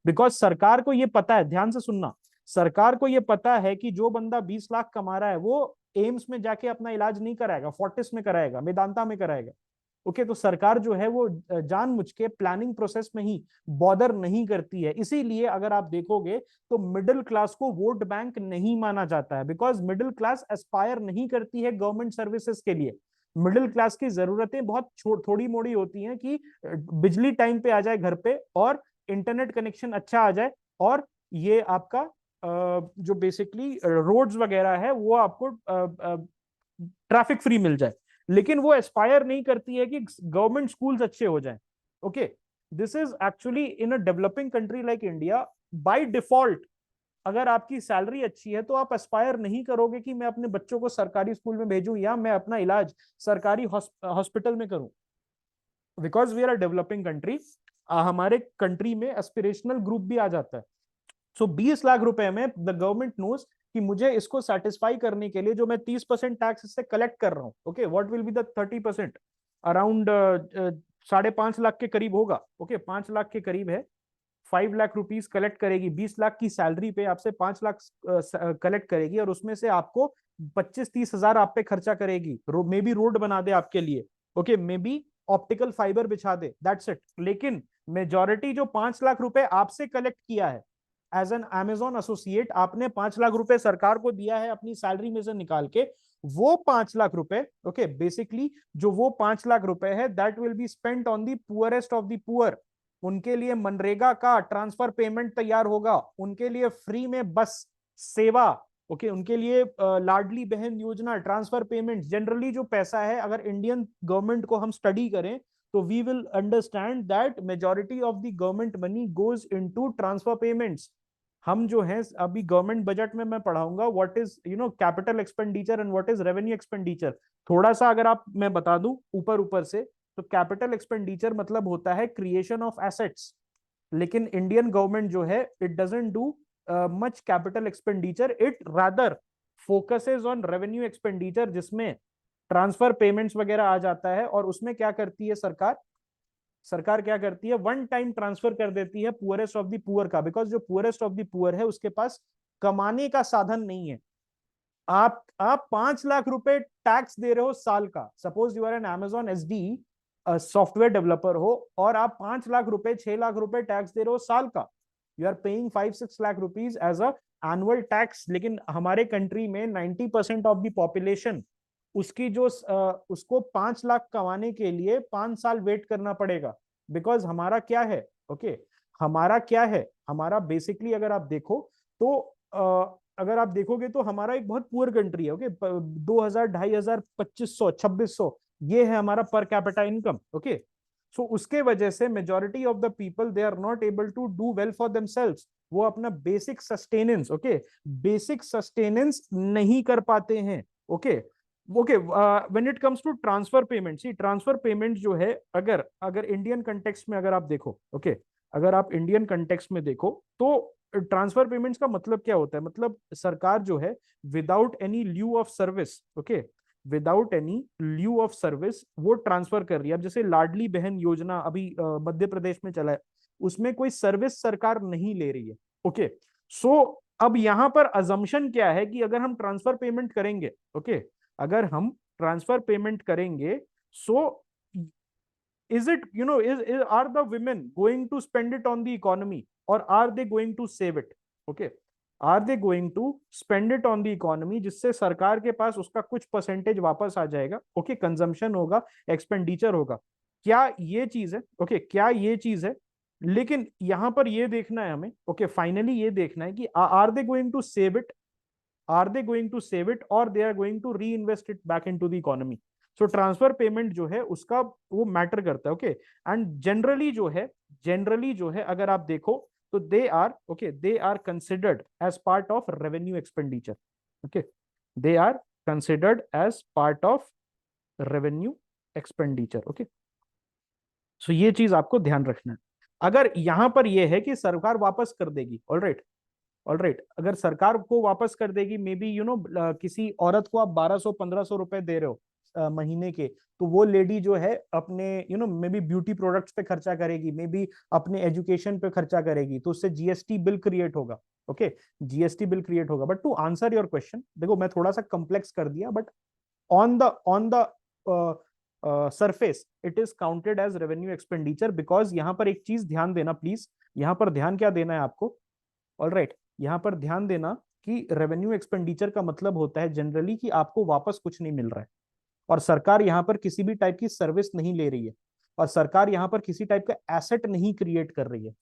बिकॉज सरकार को ये पता है, ध्यान से सुनना, सरकार को ये पता है कि जो बंदा 20 लाख कमा रहा है वो एम्स में जाके अपना इलाज नहीं कराएगा, फोर्टिस में कराएगा, मेदांता में कराएगा। ओके, तो सरकार जो है वो जानबूझ के प्लानिंग प्रोसेस में ही बॉदर नहीं करती है। इसीलिए अगर आप देखोगे तो मिडिल क्लास को वोट बैंक नहीं माना जाता है, बिकॉज मिडिल क्लास एस्पायर नहीं करती है गवर्नमेंट सर्विसेज के लिए। मिडिल क्लास की जरूरतें बहुत थोड़ी मोड़ी होती हैं कि बिजली टाइम पे आ जाए घर पे, और इंटरनेट कनेक्शन अच्छा आ जाए, और ये आपका जो बेसिकली रोड्स वगैरह है वो आपको ट्रैफिक फ्री मिल जाए। लेकिन वो एस्पायर नहीं करती है कि गवर्नमेंट स्कूल्स अच्छे हो जाएं। Okay, this is actually in a developing country like India, by default अगर आपकी सैलरी अच्छी है तो आप एस्पायर नहीं करोगे कि मैं अपने बच्चों को सरकारी स्कूल में भेजूं या मैं अपना इलाज सरकारी हॉस्पिटल में करूं, because we are a developing country. हमारे कंट्री में एस्पिरेशनल ग्रुप भी आ जाता है। सो 20 लाख रुपए में द गवर्नमेंट नोज कि मुझे इसको सेटिस्फाई करने के लिए जो मैं 30% टैक्स इससे कलेक्ट कर रहा हूँ, okay, what will be the 30%, around 5.5 lakh के करीब होगा। ओके, 5 लाख के करीब है। 5 लाख रुपीज कलेक्ट करेगी, 20 लाख की सैलरी पे आपसे 5 लाख कलेक्ट करेगी, और उसमें से आपको 25-30 हजार आप पे खर्चा करेगी। मे बी रोड बना दे आपके लिए, okay, may be optical fibre बिछा दे, दैट्स इट। लेकिन मेजॉरिटी जो 5 लाख रुपए आपसे कलेक्ट किया है एज एन Amazon एसोसिएट, आपने 5 लाख रुपए सरकार को दिया है अपनी सैलरी में से निकाल के, वो 5 लाख रुपए, ओके, बेसिकली जो वो 5 लाख रुपए है that will be spent on the poorest of the poor. उनके लिए मनरेगा का ट्रांसफर पेमेंट तैयार होगा, उनके लिए फ्री में बस सेवा, ओके, उनके लिए लाडली बहन योजना, ट्रांसफर पेमेंट। जनरली जो पैसा है, अगर इंडियन गवर्नमेंट को हम स्टडी करें तो we will understand that majority of the government money goes into transfer payments. हम जो है अभी गवर्नमेंट बजट में मैं पढ़ाऊंगा what is capital expenditure and what is revenue expenditure. थोड़ा सा अगर आप मैं बता दूं ऊपर ऊपर से, तो कैपिटल एक्सपेंडिचर मतलब होता है क्रिएशन ऑफ एसेट्स। लेकिन इंडियन गवर्नमेंट जो है it doesn't do much capital expenditure, it rather focuses on revenue expenditure, जिसमें ट्रांसफर पेमेंट्स वगैरह आ जाता है। और उसमें क्या करती है सरकार, सरकार क्या करती है, वन टाइम ट्रांसफर कर देती है पुअरेस्ट ऑफ द पुअर का, बिकॉज जो पुअरेस्ट ऑफ द पुअर है उसके पास कमाने का साधन नहीं है। आप 5 लाख रुपए टैक्स दे रहे हो साल का, suppose you are an Amazon SD software developer हो, और आप 5 लाख रुपए 6 लाख रुपए टैक्स दे रहे हो साल का, you are paying 5-6 lakh rupees as a annual tax. लेकिन हमारे कंट्री में 90% ऑफ द पॉपुलेशन, उसकी जो उसको 5 लाख कमाने के लिए 5 साल वेट करना पड़ेगा। बिकॉज हमारा क्या है, ओके, हमारा क्या है, हमारा बेसिकली अगर आप देखो तो अगर आप देखोगे तो हमारा एक बहुत पुअर कंट्री है। ओके, 2,000, 2,500, 2,500, 2,600, ये है हमारा पर कैपिटा इनकम। ओके, सो उसके वजह से majority of the people they are not able to do well for themselves. वो अपना basic sustenance, okay, basic sustenance नहीं कर पाते हैं। Okay, okay, when it comes to transfer payment, see transfer payment जो है, अगर अगर इंडियन कंटेक्स्ट में अगर आप देखो, ओके, अगर आप इंडियन कंटेक्स्ट में देखो तो ट्रांसफर पेमेंट्स का मतलब क्या होता है, मतलब सरकार जो है without any lieu of service, okay, without any lieu of service वो ट्रांसफर कर रही है। अब जैसे लाडली बहन योजना अभी मध्य प्रदेश में चला है, उसमें कोई सर्विस सरकार नहीं ले रही है, ओके। सो अब यहां पर अजम्पशन क्या है कि अगर हम ट्रांसफर पेमेंट करेंगे, ओके, अगर हम ट्रांसफर पेमेंट करेंगे, सो is it, are the women going to spend it on the economy or are they going to save it, okay, are they going to spend it on the economy, जिससे सरकार के पास उसका कुछ परसेंटेज वापस आ जाएगा, ओके, कंजम्पशन होगा, एक्सपेंडिचर होगा, क्या ये चीज है, ओके, क्या ये चीज है। लेकिन यहां पर ये देखना है हमें, ओके, फाइनली ये देखना है कि are they going to save it, are they going to save it or they are going to reinvest it back into the economy. So transfer payment जो है उसका वो मैटर करता है, ओके। एंड जनरली जो है अगर आप देखो तो they are considered as part of revenue expenditure, okay, they are considered as part of revenue expenditure, okay. So ये चीज आपको ध्यान रखना है। अगर यहां पर यह है कि सरकार वापस कर देगी, ऑलराइट, ऑलराइट, अगर सरकार को वापस कर देगी, मे बी किसी औरत को आप 1200-1500 रुपए दे रहे हो महीने के, तो वो लेडी जो है अपने मे बी ब्यूटी प्रोडक्ट्स पे खर्चा करेगी, मे बी अपने एजुकेशन पे खर्चा करेगी, तो उससे जीएसटी बिल क्रिएट होगा, ओके, जीएसटी बिल क्रिएट होगा। But to answer your question, देखो मैं थोड़ा सा कॉम्प्लेक्स कर दिया, but on the surface it is counted as revenue expenditure, because यहां पर एक चीज ध्यान देना प्लीज, यहां पर ध्यान क्या देना है आपको, ऑलराइट, यहां पर ध्यान देना कि रेवेन्यू एक्सपेंडिचर का मतलब होता है जनरली कि आपको वापस कुछ नहीं मिल रहा है, और सरकार यहां पर किसी भी टाइप की सर्विस नहीं ले रही है, और सरकार यहां पर किसी टाइप का एसेट नहीं क्रिएट कर रही है।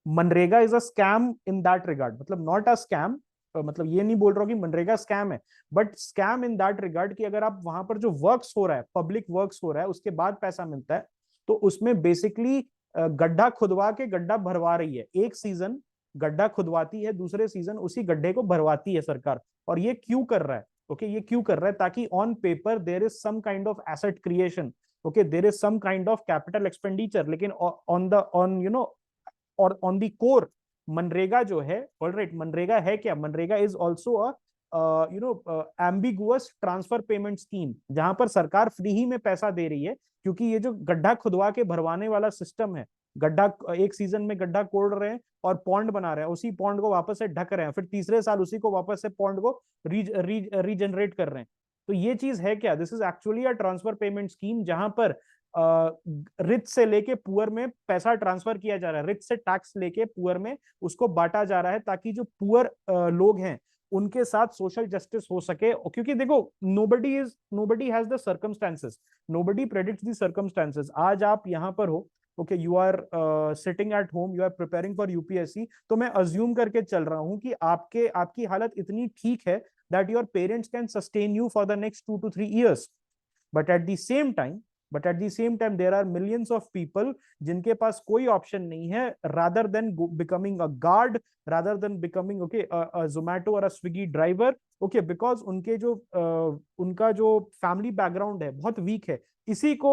MNREGA is a scam in that regard, मतलब नॉट अ स्कैम, मतलब ये नहीं बोल रहा हूं कि मनरेगा स्कैम है, but scam in that regard कि अगर आप वहां पर जो वर्क्स हो रहा है, पब्लिक वर्क्स हो रहा है, उसके बाद पैसा मिलता है, तो उसमें बेसिकली गड्ढा खुदवा के गड्ढा भरवा रही है, एक सीजन गड्ढा खुदवाती है, दूसरे सीजन उसी गड्ढे को भरवाती है सरकार। और ये क्यों कर रहा है, ओके, ये क्यों कर रहा है, ताकि on paper there is some kind of asset creation, okay, there is some kind of capital expenditure, लेकिन ऑन द ऑन और ऑन दी कोर मनरेगा जो है, ऑलराइट, मनरेगा है क्या, MNREGA is also a ambiguous transfer payment scheme, जहां पर सरकार फ्री ही में पैसा दे रही है, क्योंकि ये जो गड्ढा खुदवा के भरवाने वाला सिस्टम है, गड्ढा एक सीजन में गड्ढा कोड़ रहे हैं और पॉन्ड बना रहे हैं, उसी पॉन्ड को वापस से ढक रहे हैं, फिर तीसरे साल उसी को वापस से पॉन्ड को रीजनरेट कर रहे हैं। तो ये चीज है क्या, this is actually a transfer payment scheme, जहां पर रिच से लेके पुअर में पैसा ट्रांसफर किया जा रहा है, रिच से टैक्स लेके पुअर में उसको बांटा जा रहा है, ताकि जो पुअर लोग हैं उनके साथ सोशल जस्टिस हो सके। क्योंकि देखो nobody has the circumstances, nobody predicts the circumstances. आज आप यहां पर हो, okay, you are sitting at home, you are preparing for UPSC, तो मैं अज्यूम करके चल रहा हूं कि आपकी हालत इतनी ठीक है that your parents can sustain you for the next 2 to 3 years, but at the same time there are millions of people जिनके पास कोई ऑप्शन नहीं है, rather than becoming a guard, rather than becoming, okay, Zomato और a Swiggy driver, okay, because उनका जो फैमिली बैकग्राउंड है बहुत वीक है। इसी को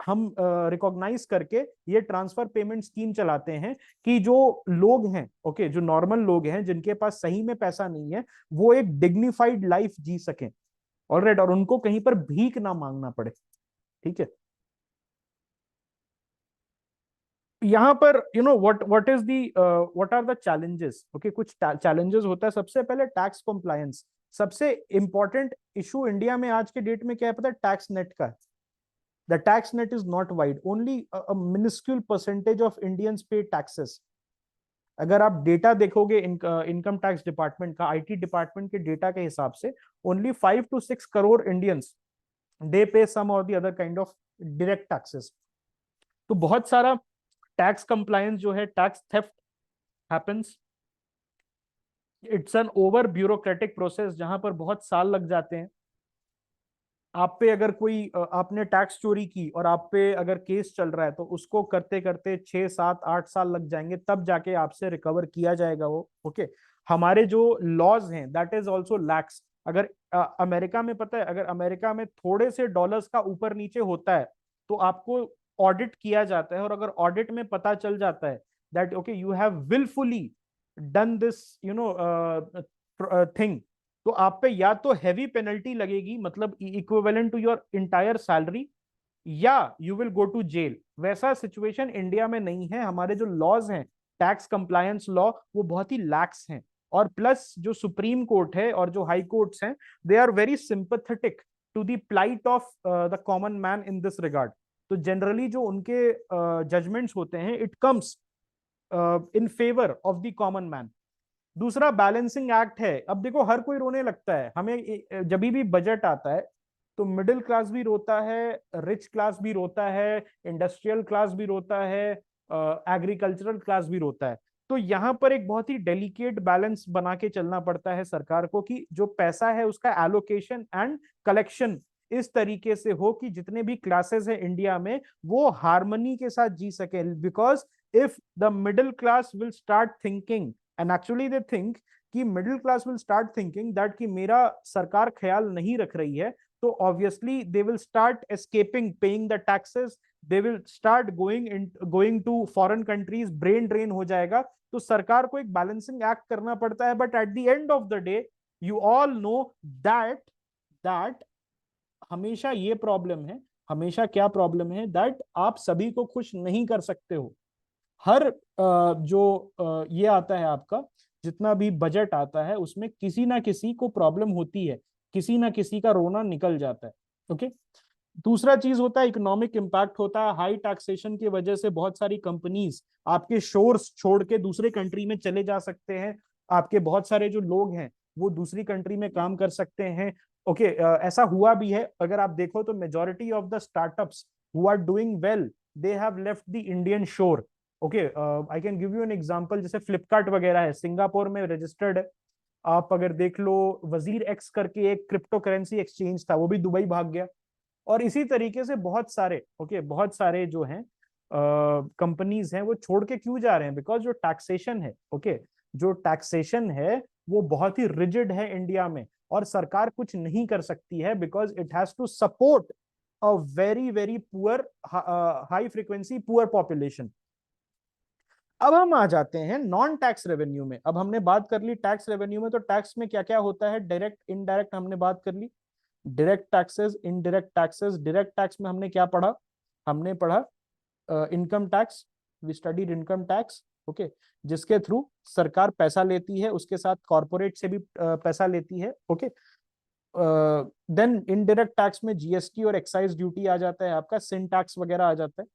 हम रिकॉग्नाइज करके ये ट्रांसफर पेमेंट स्कीम चलाते हैं कि जो लोग हैं, ओके, जो नॉर्मल लोग हैं जिनके पास सही में पैसा नहीं है, वो एक डिग्निफाइड लाइफ जी सकें, ऑलराइट, और उनको कहीं पर भीख ना मांगना पड़े, ठीक है। यहाँ पर what are the challenges, okay, कुछ चैलेंजेस होता है। सबसे पहले टैक्स कॉम्प्लायंस, सबसे इंपॉर्टेंट इशू इंडिया में आज के डेट में क्या है पता है, टैक्स नेट का है। The tax net is not wide, only minuscule percentage of Indians पे टैक्सेस। अगर आप डेटा देखोगे इनकम टैक्स डिपार्टमेंट का, आईटी डिपार्टमेंट के डेटा के हिसाब से, only 5 to 6 crore Indians they पे सम और the other kind of direct taxes. तो बहुत सारा टैक्स कंप्लायंस जो है, tax theft happens. It's an over bureaucratic process जहां पर बहुत साल लग जाते हैं। आप पे अगर कोई आपने टैक्स चोरी की और आप पे अगर केस चल रहा है, तो उसको करते करते 6, 7, 8 साल लग जाएंगे, तब जाके आपसे रिकवर किया जाएगा वो, ओके। हमारे जो लॉज हैं दैट इज ऑल्सो लैक्स। अगर अमेरिका में पता है, अगर अमेरिका में थोड़े से डॉलर्स का ऊपर नीचे होता है तो आपको ऑडिट किया जाता है, और अगर ऑडिट में पता चल जाता है that okay you have wilfully done this thing, तो आप पे या तो हैवी पेनल्टी लगेगी, मतलब equivalent to your entire salary, या you will go to jail. वैसा सिचुएशन इंडिया में नहीं है। हमारे जो लॉज हैं, टैक्स कंप्लायंस लॉ, वो बहुत ही लैक्स हैं। और प्लस जो सुप्रीम कोर्ट है और जो हाई कोर्ट्स हैं, they are very sympathetic to the plight of the common man in this regard. तो जनरली जो उनके जजमेंट्स होते हैं, it comes in favour of the common man. दूसरा बैलेंसिंग एक्ट है। अब देखो, हर कोई रोने लगता है हमें जब भी बजट आता है, तो मिडिल क्लास भी रोता है, रिच क्लास भी रोता है, इंडस्ट्रियल क्लास भी रोता है, एग्रीकल्चरल क्लास भी रोता है। तो यहाँ पर एक बहुत ही डेलिकेट बैलेंस बना के चलना पड़ता है सरकार को, कि जो पैसा है उसका एलोकेशन एंड कलेक्शन इस तरीके से हो कि जितने भी क्लासेस है इंडिया में, वो हार्मनी के साथ जी सके। Because if the middle class will start thinking, and actually they think, कि middle class will start thinking that कि मेरा सरकार ख्याल नहीं रख रही है, तो obviously they will start escaping paying the taxes, they will start going to foreign countries, brain drain हो जाएगा। तो सरकार को एक बैलेंसिंग एक्ट करना पड़ता है। But at the end of the day, you all know that that हमेशा ये प्रॉब्लम है, हमेशा क्या प्रॉब्लम है, दैट आप सभी को खुश नहीं कर सकते हो। हर जो ये आता है आपका, जितना भी बजट आता है, उसमें किसी ना किसी को प्रॉब्लम होती है, किसी ना किसी का रोना निकल जाता है। ओके। दूसरा चीज होता है इकोनॉमिक इम्पैक्ट होता है। हाई टैक्सेशन की वजह से बहुत सारी कंपनीज आपके शोर्स छोड़ के दूसरे कंट्री में चले जा सकते हैं। आपके बहुत सारे जो लोग हैं, वो दूसरी कंट्री में काम कर सकते हैं। ओके, ऐसा हुआ भी है। अगर आप देखो तो majority of the startups who are doing well, they have left the Indian shore. Okay, I can give you an example. जैसे फ्लिपकार्ट वगैरह है, सिंगापुर में रजिस्टर्ड है। आप अगर देख लो, वजीर एक्स करके एक क्रिप्टो करेंसी एक्सचेंज था, वो भी दुबई भाग गया। और इसी तरीके से बहुत सारे, ओके, बहुत सारे जो हैं कंपनीज हैं, वो छोड़ के क्यों जा रहे हैं? बिकॉज जो टैक्सेशन है, ओके, जो टैक्सेशन है वो बहुत ही रिजिड है इंडिया में, और सरकार कुछ नहीं कर सकती है, because it has to support a very very poor, high frequency poor population. अब हम आ जाते हैं नॉन टैक्स रेवेन्यू में। अब हमने बात कर ली टैक्स रेवेन्यू में, तो टैक्स में क्या क्या होता है, डायरेक्ट इनडायरेक्ट हमने बात कर ली। Direct taxes, indirect taxes. Direct tax में हमने क्या पढ़ा? हमने पढ़ा income tax. We studied income tax, okay, जिसके थ्रू सरकार पैसा लेती है, उसके साथ कॉर्पोरेट से भी पैसा लेती है। ओके। देन इनडायरेक्ट टैक्स में जीएसटी और एक्साइज ड्यूटी आ जाता है, आपका सिन टैक्स वगैरह आ जाता है।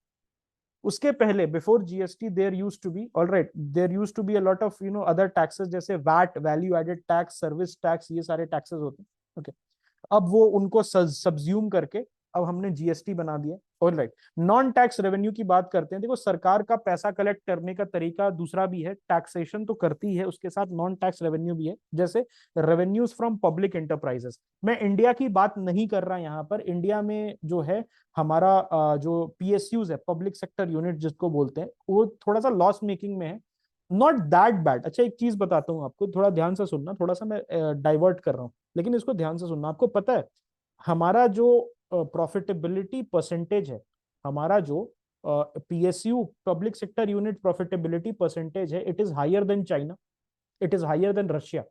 उसके पहले, before GST, there used to be, alright, there used to be a lot of other taxes, जैसे VAT, value added tax, service tax, ये सारे टैक्सेस होते हैं। ओके। अब वो उनको सब्ज्यूम करके अब हमने जीएसटी बना दिया। ऑलराइट, नॉन टैक्स रेवेन्यू की बात करते हैं। देखो, सरकार का पैसा कलेक्ट करने का तरीका दूसरा भी है। टैक्सेशन तो करती है, उसके साथ नॉन टैक्स रेवेन्यू भी है, जैसे रेवेन्यूज फ्रॉम पब्लिक एंटरप्राइजेस। मैं इंडिया की बात नहीं कर रहा यहाँ पर। इंडिया में जो है हमारा जो पीएसयूज है, पब्लिक सेक्टर यूनिट जिसको बोलते हैं, वो थोड़ा सा लॉस मेकिंग में है। Not that bad. अच्छा, एक चीज बताता हूँ आपको, थोड़ा ध्यान से सुनना, थोड़ा सा मैं डाइवर्ट कर रहा हूँ, लेकिन इसको ध्यान से सुनना। आपको पता है हमारा जो प्रॉफिटेबिलिटी परसेंटेज है, हमारा जो PSU, public sector unit profitability percentage है, it is higher than China, it is higher than Russia.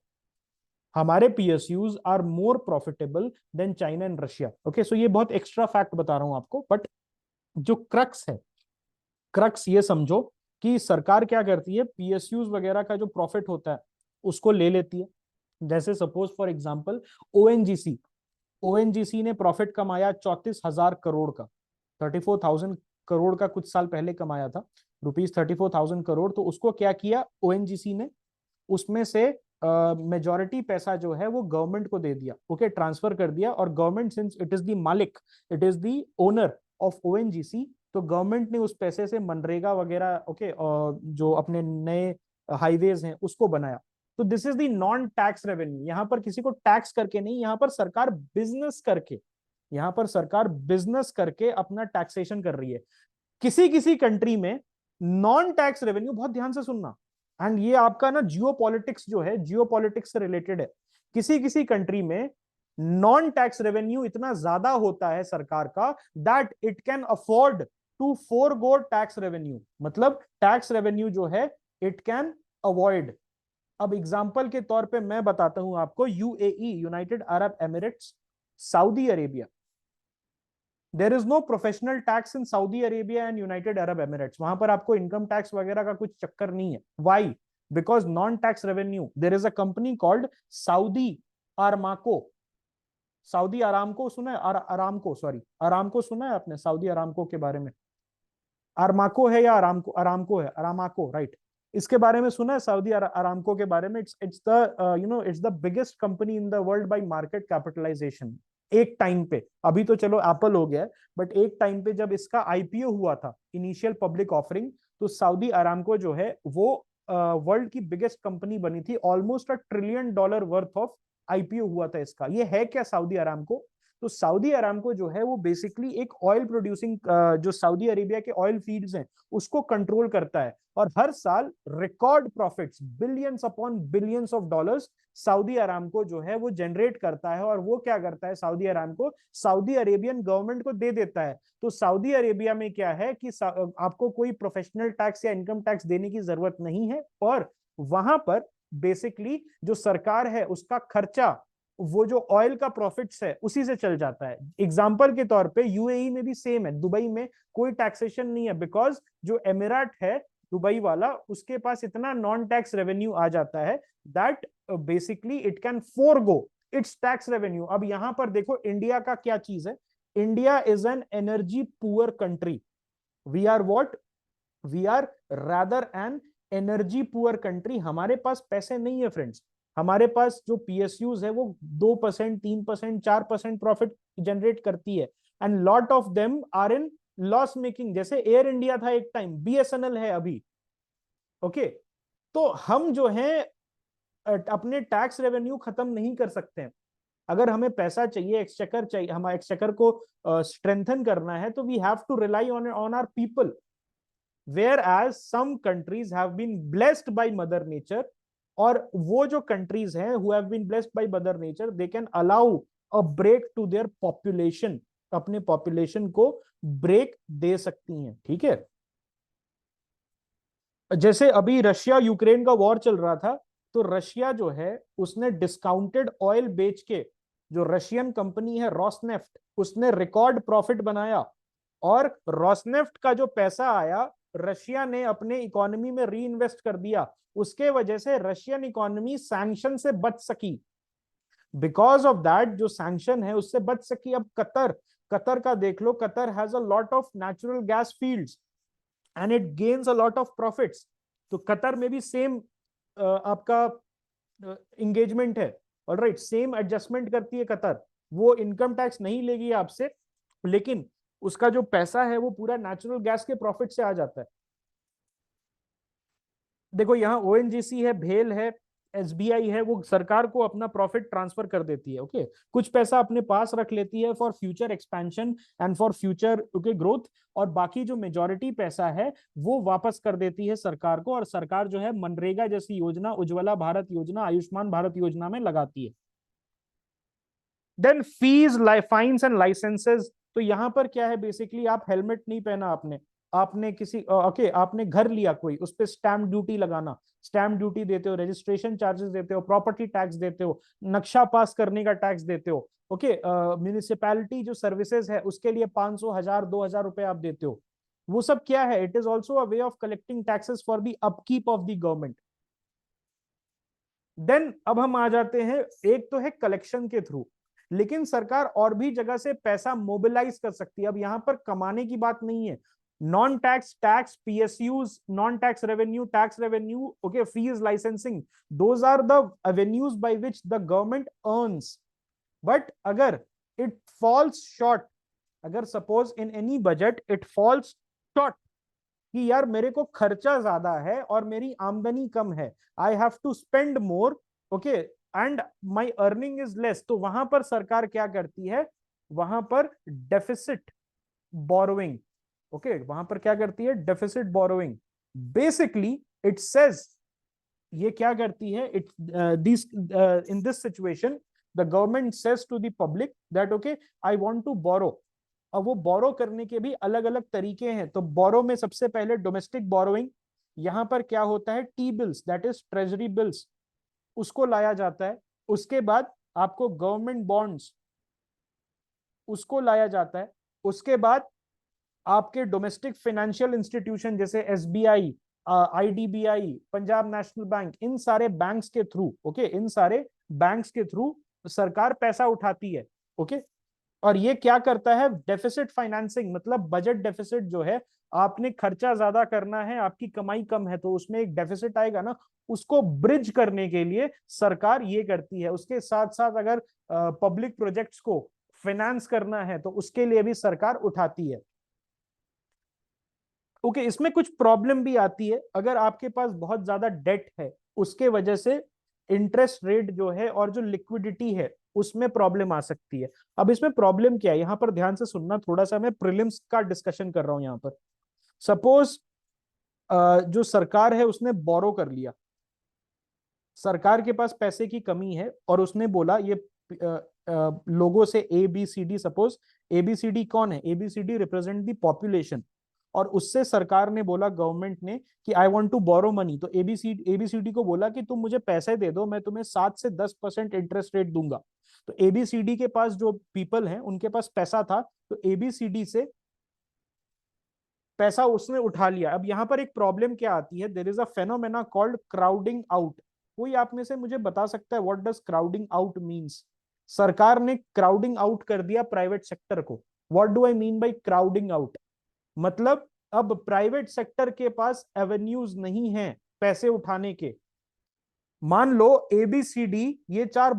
हमारे PSUs are more profitable than China and Russia. Okay, so ये बहुत एक्स्ट्रा फैक्ट बता रहा हूं आपको। बट जो क्रक्स है, क्रक्स ये समझो कि सरकार क्या करती है, पीएसयूज वगैरह का जो प्रॉफिट होता है उसको ले लेती है। जैसे suppose for example, ONGC, ONGC ने प्रॉफिट कमाया 34,000 करोड़ का, 34,000 करोड़ का कुछ साल पहले कमाया था, रुपीज 34,000 करोड़। तो उसको क्या किया ओएनजीसी ने, उसमें से मेजॉरिटी पैसा जो है वो गवर्नमेंट को दे दिया। ओके, ट्रांसफर कर दिया। और government, since it is the मालिक, it is the owner of ONGC, तो गवर्नमेंट ने उस पैसे से मनरेगा वगैरह, ओके, जो अपने नए हाईवेज हैं उसको बनाया। तो this is the non tax revenue. यहां पर किसी को टैक्स करके नहीं, यहां पर सरकार बिजनेस करके, यहां पर सरकार बिजनेस करके अपना टैक्सेशन कर रही है। किसी किसी कंट्री में नॉन टैक्स रेवेन्यू, बहुत ध्यान से सुनना, एंड ये आपका ना जियो पॉलिटिक्स जो है, जियो पॉलिटिक्स से रिलेटेड है। किसी किसी कंट्री में नॉन टैक्स रेवेन्यू इतना ज्यादा होता है सरकार का, that it can afford to forgo tax revenue. मतलब टैक्स रेवेन्यू जो है, इट कैन अवॉइड, अब एग्जाम्पल के तौर पे मैं बताता हूं आपको, UAE, United Arab Emirates, Saudi Arabia, there is no professional tax in Saudi Arabia and United Arab Emirates. वहां पर आपको इनकम टैक्स वगैरह का कुछ चक्कर नहीं है। Why? Because non tax revenue, there is a company called Saudi Aramco. Saudi Aramco सुना है? अरामको, सॉरी, अरामको सुना है आपने सऊदी अरामको के बारे में? अरामाको है या अरामको? अरामको है, अरामाको, राइट। इसके बारे में सुना है सऊदी अरामको के बारे में? It's the it's the biggest company in the world by market capitalisation. एक टाइम पे, अभी तो चलो एप्पल हो गया, बट एक टाइम पे जब इसका आईपीओ हुआ था, इनिशियल पब्लिक ऑफरिंग, तो सऊदी अरामको जो है वो वर्ल्ड की बिगेस्ट कंपनी बनी थी। Almost $1 trillion worth of IPO हुआ था इसका। ये है क्या सऊदी अरामको? तो सऊदी अरामको जो है वो बेसिकली एक ऑयल प्रोड्यूसिंग, जो सऊदी अरेबिया के ऑयल फील्ड्स हैं उसको कंट्रोल करता है, और हर साल record profits, billions upon billions of dollars Saudi Aramco जो है वो जनरेट करता है। और वो क्या करता है Saudi Aramco? Saudi Arabian government को दे देता है। तो सऊदी अरेबिया में क्या है कि आपको कोई प्रोफेशनल टैक्स या इनकम टैक्स देने की जरूरत नहीं है, और वहां पर बेसिकली जो सरकार है उसका खर्चा, वो जो ऑयल का प्रॉफिट्स है उसी से चल जाता है। एग्जांपल के तौर पे यूएई में भी सेम है, दुबई में कोई टैक्सेशन नहीं है, बिकॉज जो एमिरेट है दुबई वाला, उसके पास इतना नॉन टैक्स रेवेन्यू आ जाता है that basically it can forgo its tax revenue. अब यहां पर देखो इंडिया का क्या चीज है, India is an energy poor country. We are what? We are rather an energy poor country. हमारे पास पैसे नहीं है फ्रेंड्स। हमारे पास जो पीएसयूज है वो 2%, 3%, 4% प्रॉफिट जनरेट करती है, and lot of them are in loss making. जैसे एयर इंडिया था एक टाइम, बीएसएनएल है अभी। ओके, तो हम जो है अपने टैक्स रेवेन्यू खत्म नहीं कर सकते हैं। अगर हमें पैसा चाहिए, एक्सचेकर चाहिए, हमारे एक्सचेकर को स्ट्रेंथन करना है, तो we have to rely on our people. whereas some countries have been blessed by mother nature, और वो जो कंट्रीज हैं who have been blessed by mother nature, they can allow a break to their population, अपने पॉपुलेशन को ब्रेक दे सकती हैं। ठीक है, जैसे अभी रशिया यूक्रेन का वॉर चल रहा था, तो रशिया जो है उसने डिस्काउंटेड ऑयल बेच के, जो रशियन कंपनी है रॉसनेफ्ट, उसने रिकॉर्ड प्रॉफिट बनाया, और रॉसनेफ्ट का जो पैसा आया रशिया ने अपने इकोनॉमी में री इन्वेस्ट कर दिया। उसके वजह से रशियन इकोनॉमी सैंक्शन से बच सकी। बिकॉज ऑफ दैट जो सैंक्शन है उससे बच सकी। अब कतर, कतर का देख लो, Qatar has a lot of natural gas fields and it gains a lot of profits. तो कतर में भी सेम आपका इंगेजमेंट है। ऑलराइट, सेम एडजस्टमेंट करती है कतर। वो इनकम टैक्स नहीं लेगी आपसे, लेकिन उसका जो पैसा है वो पूरा नेचुरल गैस के प्रॉफिट से आ जाता है। देखो यहाँ ओएनजीसी है, भेल है, एसबीआई है, वो सरकार को अपना प्रॉफिट ट्रांसफर कर देती है। ओके, कुछ पैसा अपने पास रख लेती है for future expansion and for future okay growth, और बाकी जो मेजॉरिटी पैसा है वो वापस कर देती है सरकार को, और सरकार जो है मनरेगा जैसी योजना, उज्ज्वला भारत योजना, आयुष्मान भारत योजना में लगाती है। Then fees, fines and licences. तो यहां पर क्या है, बेसिकली आप हेलमेट नहीं पहना आपने, आपने किसी ओके आपने घर लिया कोई, उस पर स्टैम्प ड्यूटी लगाना, स्टैम्प ड्यूटी देते हो, रजिस्ट्रेशन चार्जेस देते हो, प्रॉपर्टी टैक्स देते हो, नक्शा पास करने का टैक्स देते हो। ओके, म्यूनिसिपैलिटी जो सर्विसेज है उसके लिए 500, 1000, 2000 रुपए आप देते हो। वो सब क्या है? It is also a way of collecting taxes for the upkeep of the government. Then अब हम आ जाते हैं, एक तो है कलेक्शन के थ्रू, लेकिन सरकार और भी जगह से पैसा मोबिलाइज कर सकती है। अब यहां पर कमाने की बात नहीं है, non tax, tax, PSUs, non tax revenue, tax revenue, okay, fees, licensing, those are the avenues by which the government earns. But अगर इट फॉल्स शॉर्ट, अगर suppose in any budget it falls short कि यार मेरे को खर्चा ज्यादा है और मेरी आमदनी कम है, I have to spend more, okay, and my earning is less, तो वहां पर सरकार क्या करती है? वहां पर डेफिसिट बोरोइंग। ओके, वहां पर क्या करती है? Deficit borrowing. Basically it says, ये क्या करती है? It this in this situation the government says to the public that okay I want to borrow. अब वो बोरो करने के भी अलग अलग तरीके हैं। तो बोरो में सबसे पहले डोमेस्टिक बोरोइंग, यहां पर क्या होता है? T bills, that is treasury bills, उसको लाया जाता है। उसके बाद आपको गवर्नमेंट बॉन्ड्स, उसको लाया जाता है। उसके बाद आपके डोमेस्टिक फाइनेंशियल इंस्टीट्यूशन जैसे SBI, IDBI, Punjab national bank, इन सारे बैंक्स के थ्रू, ओके, इन सारे बैंक्स के थ्रू सरकार पैसा उठाती है। ओके, और ये क्या करता है, डेफिसिट फाइनेंसिंग, मतलब बजट डेफिसिट जो है, आपने खर्चा ज्यादा करना है, आपकी कमाई कम है, तो उसमें एक डेफिसिट आएगा ना, उसको ब्रिज करने के लिए सरकार ये करती है। उसके साथ साथ अगर पब्लिक प्रोजेक्ट्स को फाइनेंस करना है तो उसके लिए भी सरकार उठाती है। ओके, इसमें कुछ प्रॉब्लम भी आती है, अगर आपके पास बहुत ज्यादा डेट है, उसके वजह से इंटरेस्ट रेट जो है और जो लिक्विडिटी है उसमें प्रॉब्लम आ सकती है। अब इसमें प्रॉब्लम क्या है, यहां पर ध्यान से सुनना, थोड़ा सा मैं प्रीलिम्स का डिस्कशन कर रहा हूं यहां पर। सपोज जो सरकार है उसने बोरो कर लिया, सरकार के पास पैसे की कमी है और उसने बोला ये लोगों से A B C D, suppose ABCD कौन है, एबीसीडी रिप्रेजेंट द पॉपुलेशन, और उससे सरकार ने बोला, गवर्नमेंट ने, कि I want to borrow money, तो एबीसीडी को बोला कि तुम मुझे पैसे दे दो, मैं तुम्हें 7 से 10% इंटरेस्ट रेट दूंगा। तो एबीसीडी के पास जो पीपल हैं उनके पास पैसा था, तो एबीसीडी से पैसा उसने उठा लिया। अब यहां पर एक प्रॉब्लम क्या आती है, there is a phenomena called crowding out. कोई आप में से मुझे बता सकता है what does crowding out means? सरकार ने क्राउडिंग आउट कर दिया प्राइवेट सेक्टर को। What do I mean by crowding out? मतलब अब प्राइवेट सेक्टर के पास एवेन्यूज नहीं है पैसे उठाने के। मान लो एबीसीडी, ये 4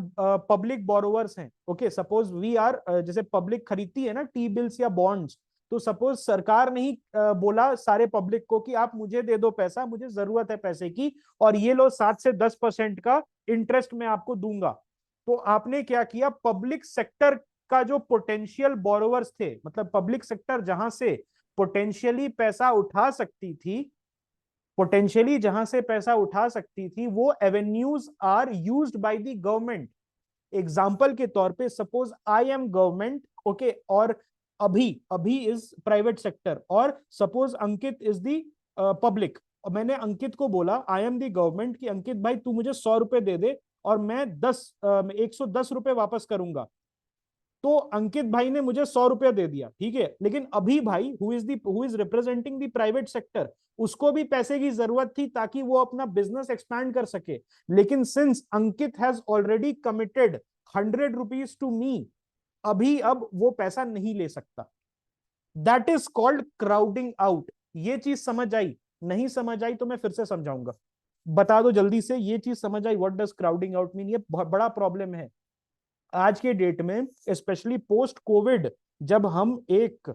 पब्लिक बोरोवर्स हैं। ओके, सपोज वी आर, जैसे पब्लिक खरीदती है ना टी बिल्स या बॉन्ड्स, तो सपोज सरकार ने ही बोला सारे पब्लिक को कि आप मुझे दे दो पैसा, मुझे जरूरत है पैसे की, और ये लो 7 से 10% का इंटरेस्ट मैं आपको दूंगा। तो आपने क्या किया, पब्लिक सेक्टर का जो पोटेंशियल बोरोवर्स थे, मतलब पब्लिक सेक्टर जहां से पोटेंशियली पैसा उठा सकती थी, पोटेंशियली जहां से पैसा उठा सकती थी, वो avenues are used by the government. Example के तौर पे suppose I am government, okay, और अभी अभी इज प्राइवेट सेक्टर, और suppose Ankit is the public, और मैंने अंकित को बोला, आई एम द गवर्नमेंट, कि अंकित भाई तू मुझे 100 रुपए दे दे और मैं 110 रुपए वापस करूंगा। तो अंकित भाई ने मुझे 100 रुपया दे दिया, ठीक है, लेकिन अभी भाई who is representing the private sector, उसको भी पैसे की जरूरत थी ताकि वो अपना बिजनेस एक्सपैंड कर सके। लेकिन since Ankit has already committed 100 rupees to me, अभी अब वो पैसा नहीं ले सकता। That is called crowding out. ये चीज समझ आई? नहीं समझ आई तो मैं फिर से समझाऊंगा। बता दो जल्दी से, ये चीज समझ आई, what does crowding out mean? ये बहुत बड़ा प्रॉब्लम है आज के डेट में, स्पेशली पोस्ट कोविड, जब हम एक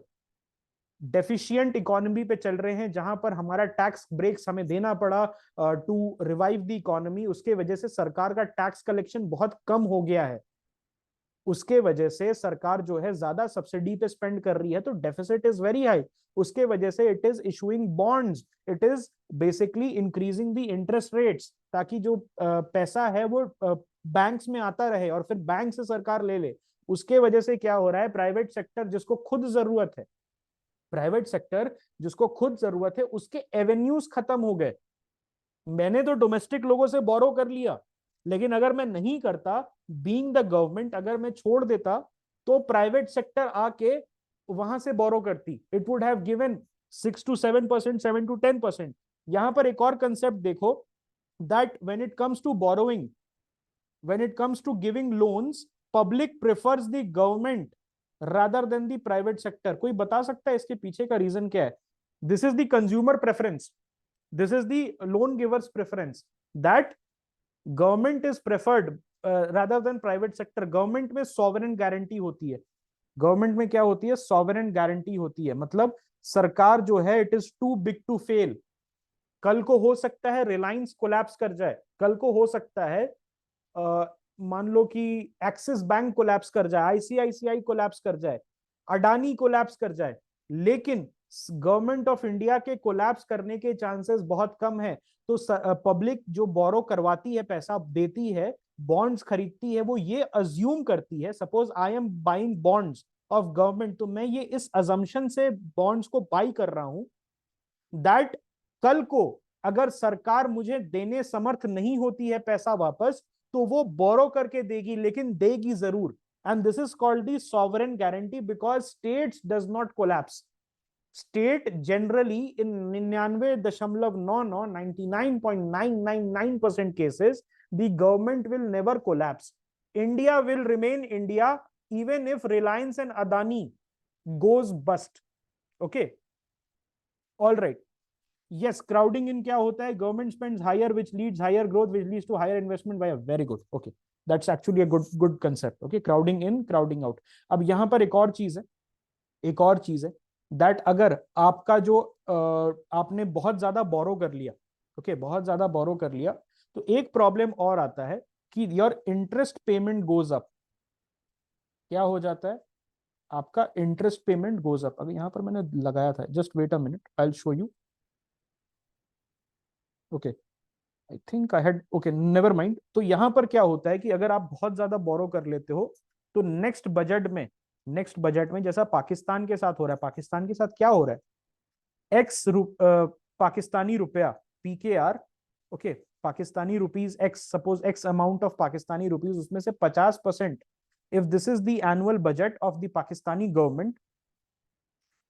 डेफिशिएंट इकोनॉमी पे चल रहे हैं, जहां पर हमारा टैक्स ब्रेक्स हमें देना पड़ा टू रिवाइव द इकोनॉमी। उसके वजह से सरकार का टैक्स कलेक्शन बहुत कम हो गया है, उसके वजह से सरकार जो है ज्यादा सब्सिडी पे स्पेंड कर रही है, तो डेफिसिट इज वेरी हाई। उसके वजह से it is issuing bonds, it is basically increasing the interest rates, ताकि जो पैसा है वो बैंक्स में आता रहे और फिर बैंक से सरकार ले ले। उसके वजह से क्या हो रहा है, प्राइवेट सेक्टर जिसको खुद जरूरत है, प्राइवेट सेक्टर जिसको खुद जरूरत है, उसके एवेन्यूज खत्म हो गए। मैंने तो डोमेस्टिक लोगों से बोरो कर लिया, लेकिन अगर मैं नहीं करता, बीइंग द गवर्नमेंट, अगर मैं छोड़ देता, तो प्राइवेट सेक्टर आके वहां से बोरो करती, it would have given 6 to 7%, 7 to 10%। यहां पर एक और कंसेप्ट देखो, that when it comes to borrowing, when it comes to giving loans, public prefers the government rather than the private sector। कोई बता सकता है इसके पीछे का रीजन क्या है? This is the consumer preference, this is the loan givers preference, that government is preferred rather than private sector. Government में सॉवरेन गारंटी होती है, गवर्नमेंट में क्या होती है, सॉवरेन गारंटी होती है, मतलब सरकार जो है it is too big to fail. कल को हो सकता है रिलायंस कोलैप्स कर जाए, कल को हो सकता है मान लो कि एक्सिस बैंक कोलैप्स कर जाए, आईसीआईसीआई कोलैप्स कर जाए, अडानी कोलैप्स कर जाए, लेकिन गवर्नमेंट ऑफ इंडिया के कोलैप्स करने के चांसेस बहुत कम है। तो पब्लिक जो बोरो करवाती है, पैसा देती है, बॉन्ड्स खरीदती है, वो ये अज्यूम करती है, suppose I am buying bonds of government, तो मैं ये इस अजम्पशन से बॉन्ड्स को बाई कर रहा हूं दैट कल को अगर सरकार मुझे देने समर्थ नहीं होती है पैसा वापस, तो वो बोरो करके देगी, लेकिन देगी जरूर। And this is called the sovereign guarantee, because states does not collapse. State generally in 99.99 99.999% cases the government will never collapse. India will remain India even if Reliance and Adani goes bust. Okay, all right. Yes, crowding in क्या होता है? Government spends higher, which leads higher growth, which leads to higher investment by a very good. Okay, that's actually a good concept. Okay, crowding in, crowding out. अब यहाँ पर एक और चीज है, एक और चीज है दैट अगर आपका जो आपने बहुत ज्यादा बोरो कर लिया, ओके, बहुत ज्यादा बोरो कर लिया, तो एक प्रॉब्लम और आता है कि your interest payment goes up. क्या हो जाता है? आपका इंटरेस्ट पेमेंट गोज अप। अगर यहां पर मैंने लगाया था, just wait a minute, I will show you. Okay, I think I had, okay, never mind. तो यहां पर क्या होता है कि अगर आप बहुत ज्यादा बोरो कर लेते हो, तो नेक्स्ट बजट में जैसा पाकिस्तान के साथ हो रहा है, पाकिस्तान के साथ क्या हो रहा है? पाकिस्तानी रुपया, PKR, okay, Pakistani rupees x, suppose x amount of Pakistani rupees, उसमें से 50%, if this is the annual budget of the Pakistani government,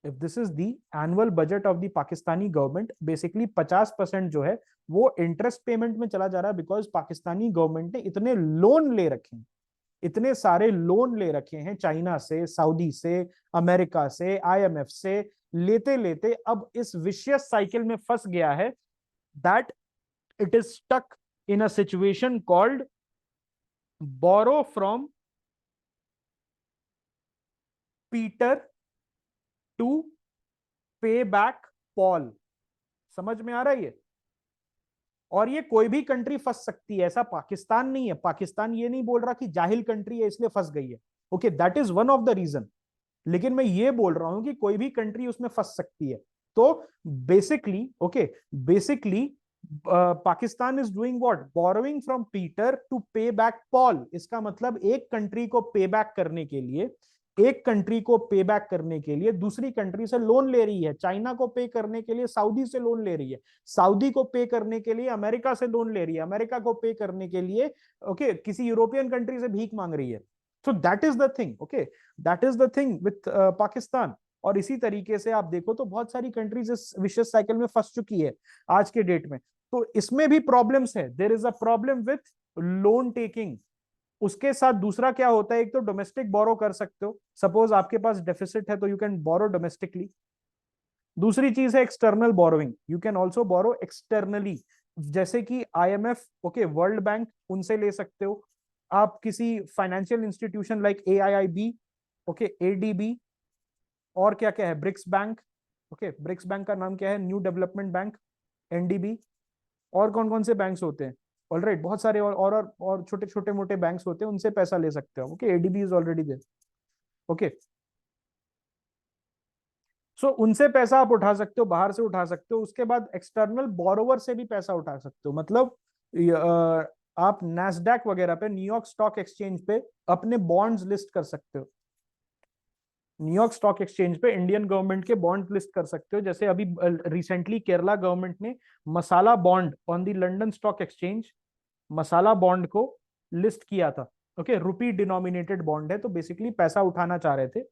if this is the annual budget of the Pakistani government, basically 50% जो है वो इंटरेस्ट पेमेंट में चला जा रहा है, बिकॉज पाकिस्तानी गवर्नमेंट ने इतने लोन ले रखे हैं, इतने सारे लोन ले रखे हैं, चाइना से, सऊदी से, अमेरिका से, आईएमएफ से, लेते लेते अब इस विशियस साइकिल में फंस गया है that it is stuck in a situation called borrow from Peter to pay back Paul. समझ में आ रहा है ये? और ये कोई भी कंट्री फंस सकती है, ऐसा पाकिस्तान नहीं है। पाकिस्तान ये नहीं बोल रहा कि जाहिल कंट्री है इसलिए फंस गई है, okay, that is one of the reason. लेकिन मैं ये बोल रहा हूं कि कोई भी कंट्री उसमें फंस सकती है। तो basically, okay, basically Pakistan is doing what? Borrowing from Peter to pay back Paul. इसका मतलब एक कंट्री को पे बैक करने के लिए, एक कंट्री को पे बैक करने के लिए दूसरी कंट्री से लोन ले रही है। चाइना को पे करने के लिए सऊदी से लोन ले रही है, सऊदी को पे करने के लिए अमेरिका से लोन ले रही है, अमेरिका को पे करने के लिए, ओके, किसी यूरोपियन कंट्री से भीख मांग रही है। So that is the thing, okay, that is the thing with Pakistan. और इसी तरीके से आप देखो तो बहुत सारी कंट्रीज इस विशेष साइकिल में फंस चुकी है आज के डेट में। तो इसमें भी प्रॉब्लम्स है, there is a problem with loan taking. उसके साथ दूसरा क्या होता है? एक तो डोमेस्टिक बोरो कर सकते हो, सपोज आपके पास डेफिसिट है तो यू कैन बोरो डोमेस्टिकली। दूसरी चीज है external borrowing, you can also borrow externally, जैसे कि आईएमएफ, ओके, वर्ल्ड बैंक, उनसे ले सकते हो। आप किसी financial institution like AIIB, okay, ADB, और क्या क्या है, BRICS bank, okay, BRICS bank का नाम क्या है? New Development Bank, NDB. और कौन कौन से बैंक्स होते हैं? ऑलराइट, बहुत सारे और छोटे छोटे मोटे बैंक्स होते हैं, उनसे पैसा ले सकते हो, okay, ADB is already there, okay. So उनसे पैसा आप उठा सकते हो, बाहर से उठा सकते हो। उसके बाद एक्सटर्नल बोरोवर से भी पैसा उठा सकते हो, मतलब आप नैस्डैक वगैरह पे, न्यूयॉर्क स्टॉक एक्सचेंज पे अपने बॉन्ड्स लिस्ट कर सकते हो। न्यूयॉर्क स्टॉक एक्सचेंज पे इंडियन गवर्नमेंट के बॉन्ड लिस्ट कर सकते हो। जैसे अभी रिसेंटली केरला गवर्नमेंट ने masala bond on the London stock exchange, masala bond को लिस्ट किया था, ओके, रुपी डिनोमिनेटेड बॉन्ड है, तो बेसिकली पैसा उठाना चाह रहे थे।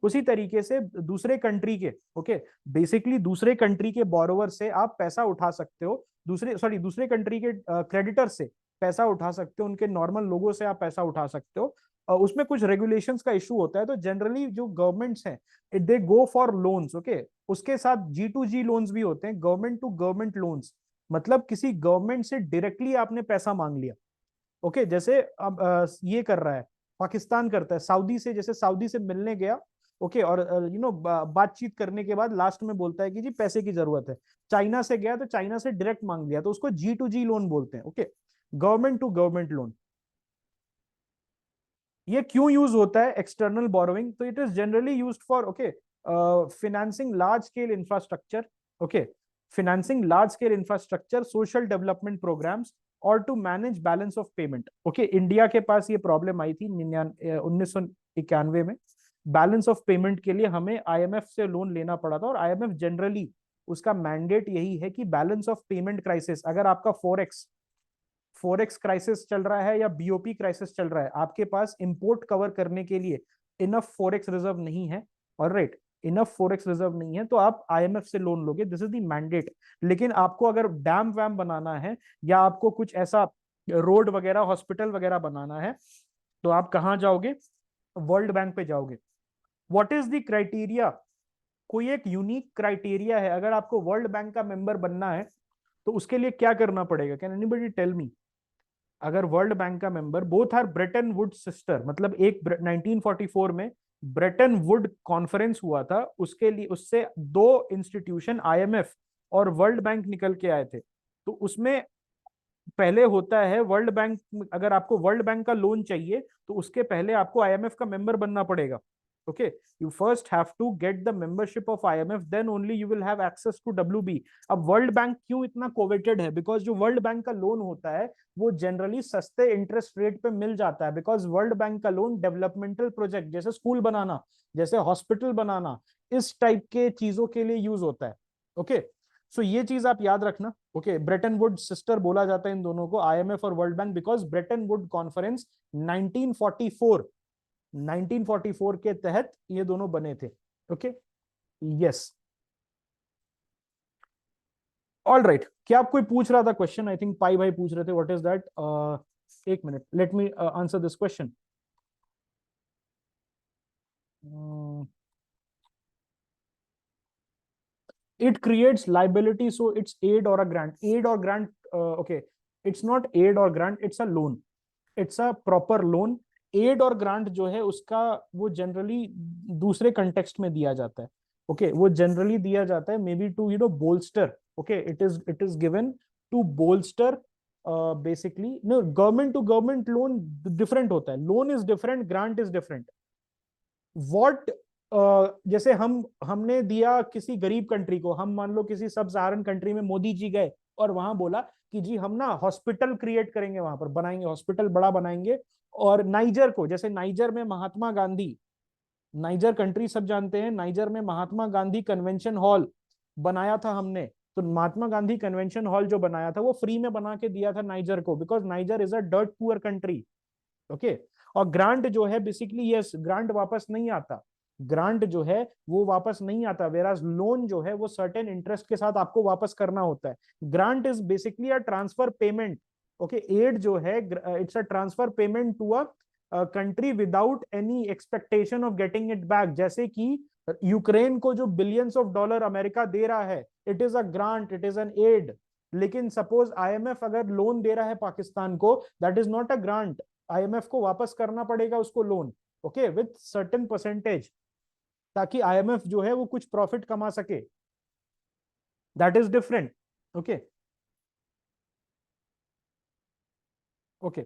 उसी तरीके से दूसरे कंट्री के, ओके, बेसिकली दूसरे कंट्री के बोरोवर से आप पैसा उठा सकते हो, दूसरे कंट्री के क्रेडिटर से पैसा उठा सकते हो, उनके नॉर्मल लोगों से आप पैसा उठा सकते हो। उसमें कुछ रेगुलेशंस का इशू होता है, तो जनरली जो गवर्नमेंट्स हैं दे गो फॉर लोन्स, ओके। उसके साथ G2G लोन्स भी होते हैं, गवर्नमेंट टू गवर्नमेंट लोन्स, मतलब किसी गवर्नमेंट से डायरेक्टली आपने पैसा मांग लिया, ओके। जैसे अब ये कर रहा है, पाकिस्तान करता है सऊदी से, जैसे सऊदी से मिलने गया, ओके, और बातचीत करने के बाद लास्ट में बोलता है कि जी पैसे की जरूरत है। चाइना से गया तो चाइना से डायरेक्ट मांग लिया, तो उसको G2G लोन बोलते हैं, okay, government to government loan. ये क्यों यूज होता है एक्सटर्नल बोरोइंग? तो it is generally used for, okay, financing large scale infrastructure, okay, financing large scale infrastructure, social development programs, और to manage balance of payment, okay. India के पास ये प्रॉब्लम आई थी 1991 में, बैलेंस ऑफ पेमेंट के लिए हमें आईएमएफ से लोन लेना पड़ा था। और आईएमएफ जनरली उसका मैंडेट यही है कि बैलेंस ऑफ पेमेंट क्राइसिस, अगर आपका फोरेक्स क्राइसिस चल रहा है या बीओपी क्राइसिस चल रहा है, आपके पास इंपोर्ट कवर करने के लिए इनफ फोरेक्स रिजर्व नहीं है, ऑलराइट, इनफ फोरेक्स रिजर्व नहीं है, तो आप आईएमएफ से लोन लोगे, दिस इज द मैंडेट। लेकिन आपको अगर डैम वैम बनाना है या आपको कुछ ऐसा रोड वगैरह हॉस्पिटल वगैरह बनाना है, तो आप कहाँ जाओगे? वर्ल्ड बैंक पे जाओगे। What is the criteria? कोई एक यूनिक क्राइटेरिया है? अगर आपको वर्ल्ड बैंक का मेंबर बनना है तो उसके लिए क्या करना पड़ेगा? Can anybody tell me? अगर वर्ल्ड बैंक का member, both are Bretton Wood sister, मतलब एक 1944 में ब्रेटन वुड कॉन्फ्रेंस हुआ था, उसके लिए उससे दो इंस्टीट्यूशन आईएमएफ और वर्ल्ड बैंक निकल के आए थे। तो उसमें पहले होता है वर्ल्ड बैंक, अगर आपको वर्ल्ड बैंक का लोन चाहिए तो उसके पहले आपको आईएमएफ का मेंबर बनना पड़ेगा। Okay, you first have to get the membership of IMF, then only you will have access to WB. अब वर्ल्ड बैंक क्यों इतना कोवेटेड है? बिकॉज जो वर्ल्ड बैंक का लोन होता है वो जनरली सस्ते इंटरेस्ट रेट पे मिल जाता है, बिकॉज वर्ल्ड बैंक का लोन डेवलपमेंटल प्रोजेक्ट जैसे स्कूल बनाना, जैसे हॉस्पिटल बनाना, इस टाइप के चीजों के लिए यूज होता है। ओके, सो ये चीज आप याद रखना। ओके, ब्रेटन वुड सिस्टर बोला जाता है इन दोनों को, आईएमएफ और world bank, because Brayton would conference 1944 के तहत ये दोनों बने थे। Okay, yes, all right. क्या आप कोई पूछ रहा था क्वेश्चन? आई थिंक पाई भाई पूछ रहे थे, व्हाट इज दैट? एक minute, let me answer this question. It creates liability, so it's aid or a grant. Aid or grant, okay, it's not aid or grant, it's a loan, it's a proper loan. Aid और ग्रांट जो है उसका वो जनरली दूसरे कंटेक्स्ट में दिया जाता है। ओके, वो जनरली दिया जाता है may be to bolster. Okay, it is given to bolster basically. No, government to government loan different होता है, loan is different, grant is different. What जैसे हमने दिया किसी गरीब कंट्री को, हम मान लो किसी सब सहारन कंट्री में मोदी जी गए और वहां बोला कि जी हम ना हॉस्पिटल क्रिएट करेंगे, वहां पर बनाएंगे हॉस्पिटल, बड़ा बनाएंगे। और नाइजर को, जैसे नाइजर में महात्मा गांधी, नाइजर कंट्री सब जानते हैं, नाइजर में महात्मा गांधी कन्वेंशन हॉल बनाया था हमने। तो महात्मा गांधी कन्वेंशन हॉल जो बनाया था वो फ्री में बना के दिया था नाइजर को, because niger is a dirt poor country. Okay, और ग्रांट जो है बेसिकली, यस, ग्रांट वापस नहीं आता, ग्रांट जो है वो वापस नहीं आता, वेराज लोन जो है वो सर्टेन इंटरेस्ट के साथ आपको वापस करना होता है। Grant is basically a transfer payment. Okay, aid जो है it's a transfer payment to a country without any expectation of getting it back. जैसे कि यूक्रेन को जो बिलियंस ऑफ डॉलर अमेरिका दे रहा है, it is a grant, it is an aid. लेकिन सपोज आईएमएफ अगर लोन दे रहा है पाकिस्तान को, that is not a grant, IMF को वापस करना पड़ेगा उसको loan, okay, with certain percentage, ताकि आईएमएफ जो है वो कुछ प्रॉफिट कमा सके। That is different. Okay, okay,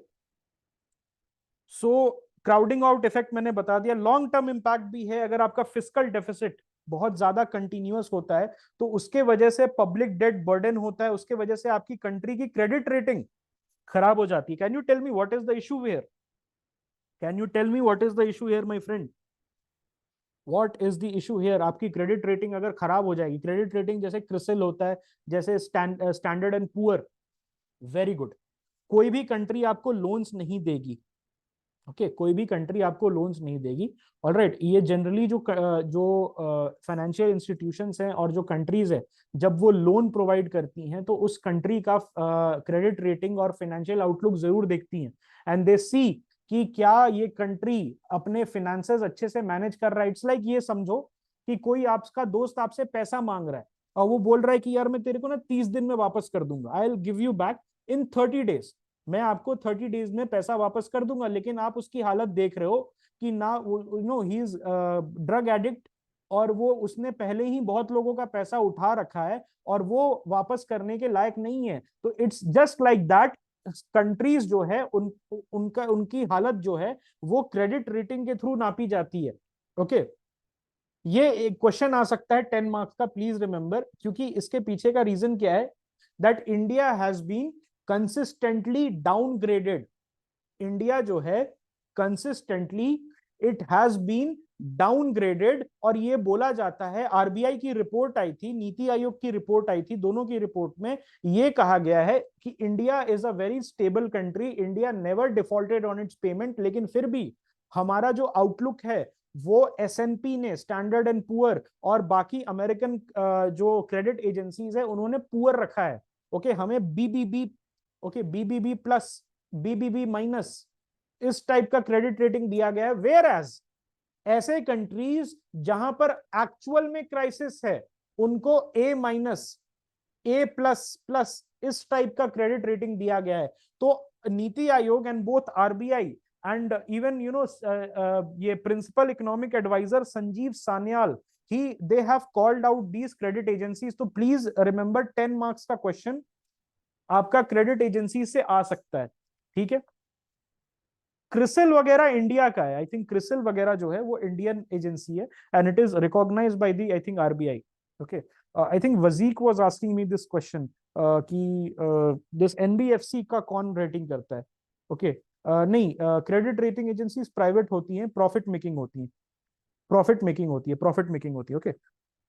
so crowding out effect मैंने बता दिया। लॉन्ग टर्म इंपैक्ट भी है, अगर आपका फिस्कल डेफिसिट बहुत ज्यादा कंटिन्यूअस होता है तो उसके वजह से पब्लिक डेट बर्डन होता है, उसके वजह से आपकी कंट्री की क्रेडिट रेटिंग खराब हो जाती है। Can you tell me what is the issue here? Can you tell me what is the issue here my friend? What is the issue here? आपकी क्रेडिट रेटिंग अगर खराब हो जाएगी, क्रेडिट रेटिंग जैसे क्रिसिल होता है, जैसे standard and poor, very good, कोई भी कंट्री आपको लोन्स नहीं देगी। ओके, कोई भी कंट्री आपको लोन्स नहीं देगी। ऑलराइट, ये जनरली जो फाइनेंशियल इंस्टीट्यूशंस हैं और जो कंट्रीज है, जब वो लोन प्रोवाइड करती हैं तो उस कंट्री का क्रेडिट रेटिंग और फाइनेंशियल आउटलुक जरूर देखती हैं, एंड दे सी कि क्या ये कंट्री अपने फिनेंसेस अच्छे से मैनेज कर रहा है। इट्स लाइक ये समझो कि कोई आपका दोस्त आपसे पैसा मांग रहा है और वो बोल रहा है कि यार मैं तेरे को ना 30 दिन में वापस कर दूंगा, I will give you back in 30 days, मैं आपको 30 डेज में पैसा वापस कर दूंगा। लेकिन आप उसकी हालत देख रहे हो कि ना, ही इज ड्रग एडिक्ट, और वो उसने पहले ही बहुत लोगों का पैसा उठा रखा है और वो वापस करने के लायक नहीं है। तो it's just like that, countries जो है उनकी हालत जो है वो क्रेडिट रेटिंग के थ्रू नापी जाती है। ओके, ये एक क्वेश्चन आ सकता है 10 मार्क्स का, प्लीज रिमेंबर, क्योंकि इसके पीछे का रीजन क्या है? That India has been consistently downgraded. India जो है consistently, it has been downgraded. और ये बोला जाता है, आरबीआई की रिपोर्ट आई थी, नीति आयोग की रिपोर्ट आई थी, दोनों की रिपोर्ट में ये कहा गया है कि India is a very stable country, India never defaulted on it's payment, लेकिन फिर भी हमारा जो आउटलुक है वो एसएनपी ने, स्टैंडर्ड एंड पुअर और बाकी अमेरिकन जो क्रेडिट एजेंसीज है उन्होंने पुअर रखा है। ओके, हमें BBB, okay BBB plus, BBB minus, इस टाइप का क्रेडिट रेटिंग दिया गया है। वेयर एज ऐसे कंट्रीज जहां पर एक्चुअल में क्राइसिस है उनको A minus, A plus plus, इस टाइप का क्रेडिट रेटिंग दिया गया है। तो Niti Aayog and both RBI and even ये principal economic advisor Sanjeev Sanyal ही they have called out these credit agencies. तो प्लीज रिमेंबर 10 मार्क्स का क्वेश्चन आपका क्रेडिट एजेंसी से आ सकता है, ठीक है। क्रिसिल वगैरह इंडिया का है, आई थिंक क्रिसिल वगैरह जो है वो इंडियन एजेंसी है and it is recognised by the I think RBI. Okay, I think वजीक was asking me this question कि दिस एनबीएफसी का कौन रेटिंग करता है। ओके, नहीं, क्रेडिट रेटिंग एजेंसीज प्राइवेट होती हैं, प्रॉफिट मेकिंग होती हैं, प्रॉफिट मेकिंग होती है, प्रॉफिट मेकिंग होती है। Okay,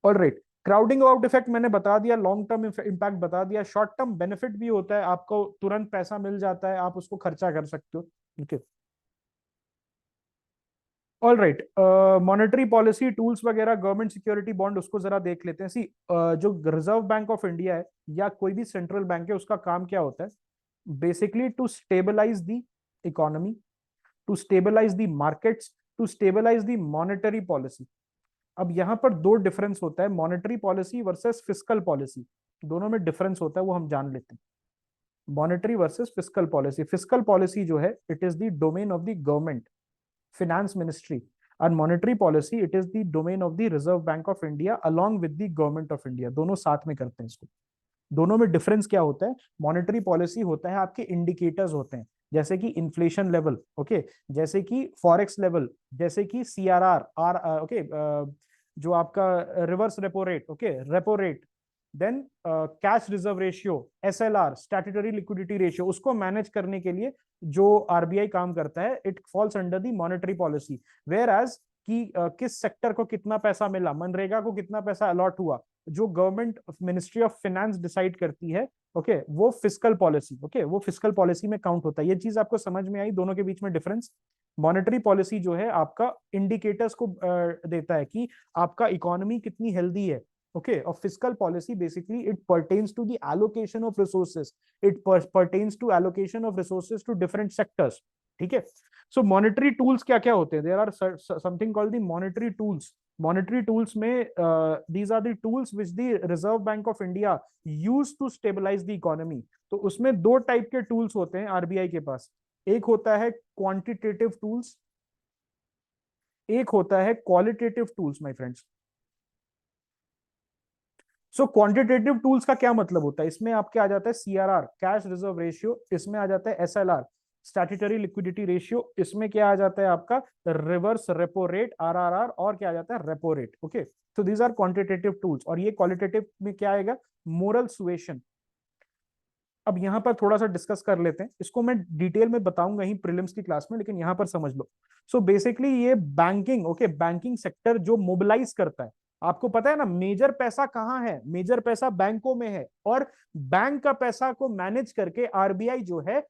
alright. Crowding out effect मैंने बता दिया, लॉन्ग टर्म इम्पैक्ट बता दिया, शॉर्ट टर्म बेनिफिट भी होता है, आपको तुरंत पैसा मिल जाता है, आप उसको खर्चा कर सकते हो। Okay, all right. Monetary policy tools वगैरह, गवर्नमेंट सिक्योरिटी बॉन्ड, उसको जरा देख लेते हैं। सी जो रिजर्व बैंक ऑफ इंडिया है या कोई भी सेंट्रल बैंक है, उसका काम क्या होता है? Basically to stabilise the economy, to stabilise the markets, to stabilise the monetary policy. अब यहां पर दो डिफरेंस होता है, monetary policy versus fiscal policy, दोनों में डिफरेंस होता है, वो हम जान लेते हैं। Monetary versus fiscal policy, fiscal policy जो है it is the domain of the government, finance ministry, and monetary policy it is the domain of the reserve bank of india along with the government of india, दोनों साथ में करते हैं इसको। दोनों में डिफरेंस क्या होता है? मॉनेटरी पॉलिसी होता है आपके इंडिकेटर्स होते हैं, जैसे कि इन्फ्लेशन लेवल, ओके, जैसे कि फॉरेक्स लेवल, जैसे कि सीआरआर आर, ओके, जो आपका reverse repo rate, okay, repo rate, then cash reserve ratio, SLR, statutory liquidity ratio, उसको मैनेज करने के लिए जो आरबीआई काम करता है, it falls under the monetary policy. Whereas कि किस सेक्टर को कितना पैसा मिला, मनरेगा को कितना पैसा अलॉट हुआ, जो government ministry of finance decide करती है, ओके, वो फिस्कल पॉलिसी, ओके, वो फिस्कल पॉलिसी में काउंट होता है। ये चीज आपको समझ में आई, दोनों के बीच में डिफरेंस? मॉनेटरी पॉलिसी जो है आपका इंडिकेटर्स को देता है कि आपका इकोनॉमी कितनी हेल्दी है, okay, of fiscal policy basically it pertains to the allocation of resources, it pertains to allocation of resources to different sectors, ठीक है। so monetary tools क्या क्या होते हैं? there are something called the monetary tools, monetary tools में these are the tools which the reserve bank of india use to stabilize the economy। तो उसमें दो टाइप के टूल्स होते हैं आरबीआई के पास, एक होता है क्वांटिटेटिव टूल्स, एक होता है qualitative tools my friends. So quantitative tools का क्या मतलब होता है? इसमें आपके आ जाता है सीआरआर, कैश रिजर्व रेशियो, इसमें आ जाता है एसएलआर, स्टैट्यूटरी लिक्विडिटी रेशियो, इसमें क्या आ जाता है आपका रिवर्स रेपो रेट, आरआरआर, और क्या आ जाता है रेपो रेट। ओके, तो दीज आर क्वांटिटेटिव टूल्स। और ये क्वालिटेटिव में क्या आएगा? Moral suasion. अब यहां पर थोड़ा सा डिस्कस कर लेते हैं, इसको मैं डिटेल में बताऊंगा ही प्रीलिम्स की क्लास में, लेकिन यहां पर समझ लो। सो बेसिकली ये बैंकिंग, ओके, बैंकिंग सेक्टर जो मोबिलाइज करता है, आपको पता है ना मेजर पैसा कहाँ है? मेजर पैसा बैंकों में है, और बैंक का पैसा को मैनेज करके आरबीआई जो है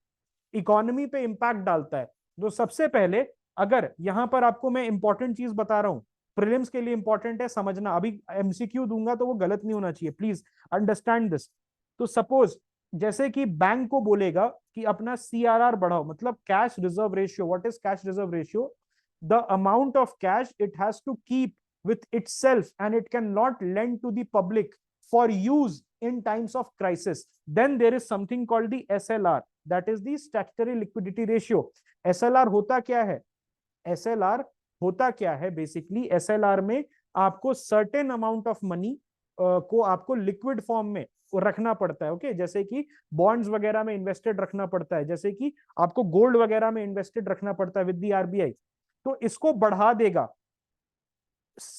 इकोनॉमी पे इंपैक्ट डालता है। तो सबसे पहले, अगर यहां पर आपको मैं इंपॉर्टेंट चीज बता रहा हूं, प्रीलिम्स के लिए इंपॉर्टेंट है समझना, अभी एमसीक्यू दूंगा तो वो गलत नहीं होना चाहिए, प्लीज अंडरस्टैंड दिस। तो सपोज जैसे कि बैंक को बोलेगा कि अपना सीआरआर बढ़ाओ, मतलब cash reserve ratio, what is cash reserve ratio? The amount of cash it has to keep with itself and it cannot lend to the public for use in times of crisis, then there is something called the SLR, that is the statutory liquidity ratio। SLR होता क्या है? SLR होता क्या है? बेसिकली SLR में आपको सर्टेन अमाउंट ऑफ मनी को आपको लिक्विड फॉर्म में रखना पड़ता है, ओके, जैसे कि बॉन्ड्स वगैरह में इन्वेस्टेड रखना पड़ता है, जैसे कि आपको गोल्ड वगैरह में इन्वेस्टेड रखना पड़ता है विद द आरबीआई। तो इसको बढ़ा देगा।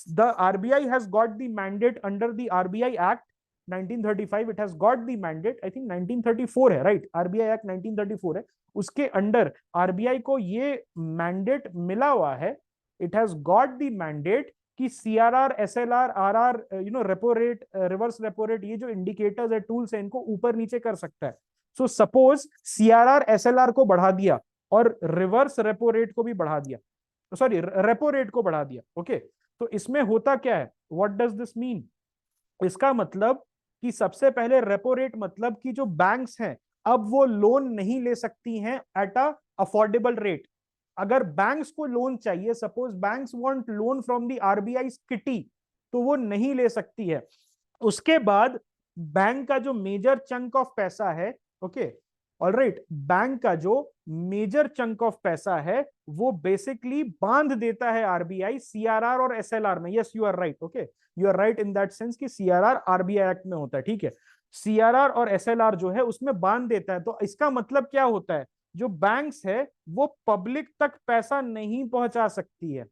The RBI has got the mandate under the RBI Act 1935, it has got the mandate, I think 1934 है, right? RBI Act 1934 है, उसके अंडर आरबीआई को ये मैंडेट मिला हुआ है it has got the mandate कि CRR, SLR, RR, repo rate, reverse repo rate, ये जो इंडिकेटर्स है, टूल्स है, इनको ऊपर नीचे कर सकता है। सो सपोज सीआरआर एसएलआर को बढ़ा दिया और रिवर्स रेपो रेट को भी बढ़ा दिया, सॉरी रेपो रेट को बढ़ा दिया, ओके। तो इसमें होता क्या है, व्हाट डज दिस मीन? इसका मतलब कि सबसे पहले रेपो रेट मतलब कि जो बैंक्स हैं अब वो लोन नहीं ले सकती हैं एट अ अफोर्डेबल रेट। अगर बैंक्स को लोन चाहिए, suppose banks want loan from the RBI kitty, तो वो नहीं ले सकती है। उसके बाद बैंक का जो मेजर चंक ऑफ पैसा है, ओके, ऑलराइट, बैंक का जो मेजर चंक ऑफ पैसा है वो बेसिकली बांध देता है आरबीआई सीआरआर और एसएलआर में। Yes, you are right, okay, you are right in that sense कि सीआरआर आरबीआई एक्ट में होता है, ठीक है। सीआरआर और एसएलआर जो है उसमें बांध देता है। तो इसका मतलब क्या होता है, जो बैंक्स है वो पब्लिक तक पैसा नहीं पहुंचा सकती है।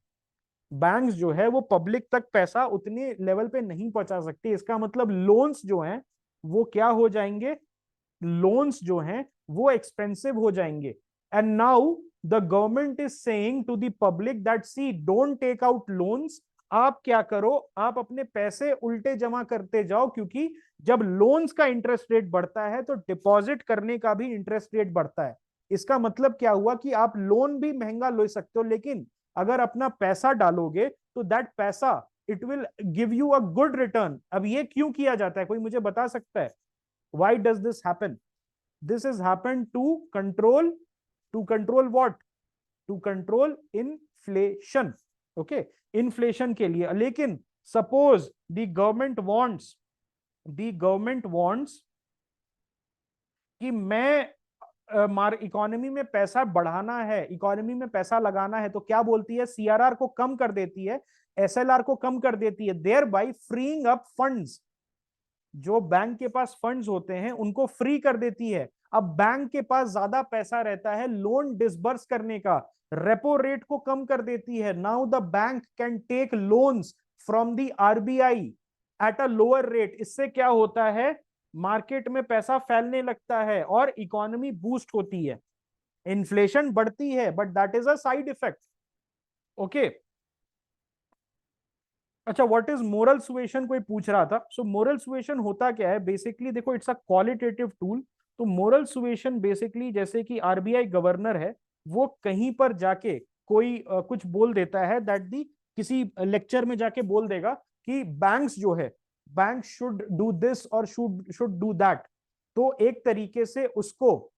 बैंक्स जो है वो पब्लिक तक पैसा उतने लेवल पे नहीं पहुंचा सकती। इसका मतलब लोन्स जो हैं वो क्या हो जाएंगे, लोन्स जो हैं वो एक्सपेंसिव हो जाएंगे। And now the government is saying to the public that see don't take out loans. आप क्या करो, आप अपने पैसे उल्टे जमा करते जाओ, क्योंकि जब लोन्स का इंटरेस्ट रेट बढ़ता है तो डिपॉजिट करने का भी इंटरेस्ट रेट बढ़ता है। इसका मतलब क्या हुआ कि आप लोन भी महंगा ले सकते हो, लेकिन अगर अपना पैसा डालोगे तो दैट पैसा it will give you a good return. अब ये क्यों किया जाता है, कोई मुझे बता सकता है? why does this happen? This is happened to control what? To control inflation, okay, inflation के लिए। लेकिन suppose the government wants कि मैं इकोनॉमी में पैसा बढ़ाना है, इकोनॉमी में पैसा लगाना है, तो क्या बोलती है, सीआरआर को कम कर देती है, एसएलआर को कम कर देती है, thereby freeing up funds. जो बैंक के पास फंड्स होते हैं उनको फ्री कर देती है। अब बैंक के पास ज्यादा पैसा रहता है लोन डिसबर्स करने का, रेपो रेट को कम कर देती है। Now the bank can take loans from the RBI at a lower rate. इससे क्या होता है, मार्केट में पैसा फैलने लगता है और इकोनॉमी बूस्ट होती है, इन्फ्लेशन बढ़ती है, but that is a side effect, okay. अच्छा, व्हाट इज मोरल सुएशन, कोई पूछ रहा था। सो मोरल सुएशन होता क्या है, बेसिकली देखो इट्स अ क्वालिटेटिव टूल। तो मोरल सुएशन बेसिकली जैसे कि आरबीआई गवर्नर है, वो कहीं पर जाके कोई कुछ बोल देता है, दैट दी किसी लेक्चर में जाके बोल देगा कि बैंक्स जो है, बैंक शुड डू दिस और शुड डू दैट। तो एक तरीके से उसको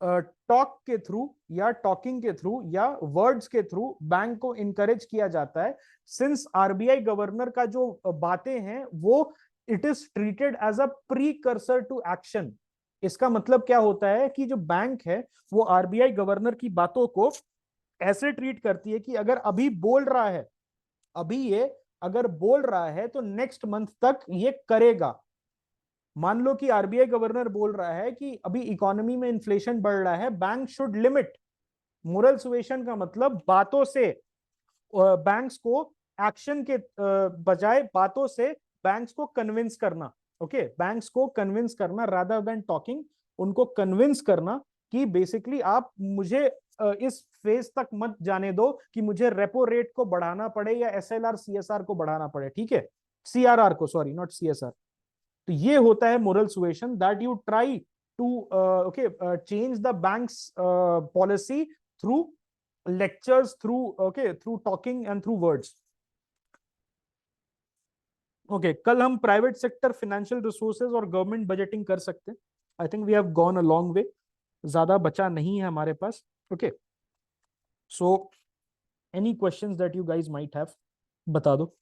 टॉक के थ्रू या टॉकिंग के थ्रू या वर्ड्स के थ्रू बैंक को इनकरेज किया जाता है। सिंस आरबीआई गवर्नर का जो बातें हैं वो it is treated as a precursor to action. इसका मतलब क्या होता है कि जो बैंक है वो आरबीआई गवर्नर की बातों को ऐसे ट्रीट करती है कि अगर अभी बोल रहा है, अभी ये अगर बोल रहा है तो नेक्स्ट मंथ तक ये करेगा। मान लो कि आरबीआई गवर्नर बोल रहा है कि अभी इकोनॉमी में इन्फ्लेशन बढ़ रहा है, bank should limit. Moral suasion का मतलब बातों से बैंक्स को, एक्शन के बजाय बातों से बैंक्स को कन्विंस करना, ओके, बैंक्स को कन्विंस करना रादर देन टॉकिंग, उनको कन्विंस करना कि बेसिकली आप मुझे इस फेज तक मत जाने दो कि मुझे रेपो रेट को बढ़ाना पड़े या एसएलआर सीएसआर को बढ़ाना पड़े, ठीक है, सीआरआर को, सॉरी नॉट सीएसआर। तो ये होता है moral suasion, that you try to okay change the banks policy through lectures, through talking and through words, okay। कल हम प्राइवेट सेक्टर फाइनेंशियल रिसोर्सेज और गवर्नमेंट बजटिंग कर सकते हैं। I think we have gone a long way, ज्यादा बचा नहीं है हमारे पास, okay. So any questions that you guys might have, बता दो।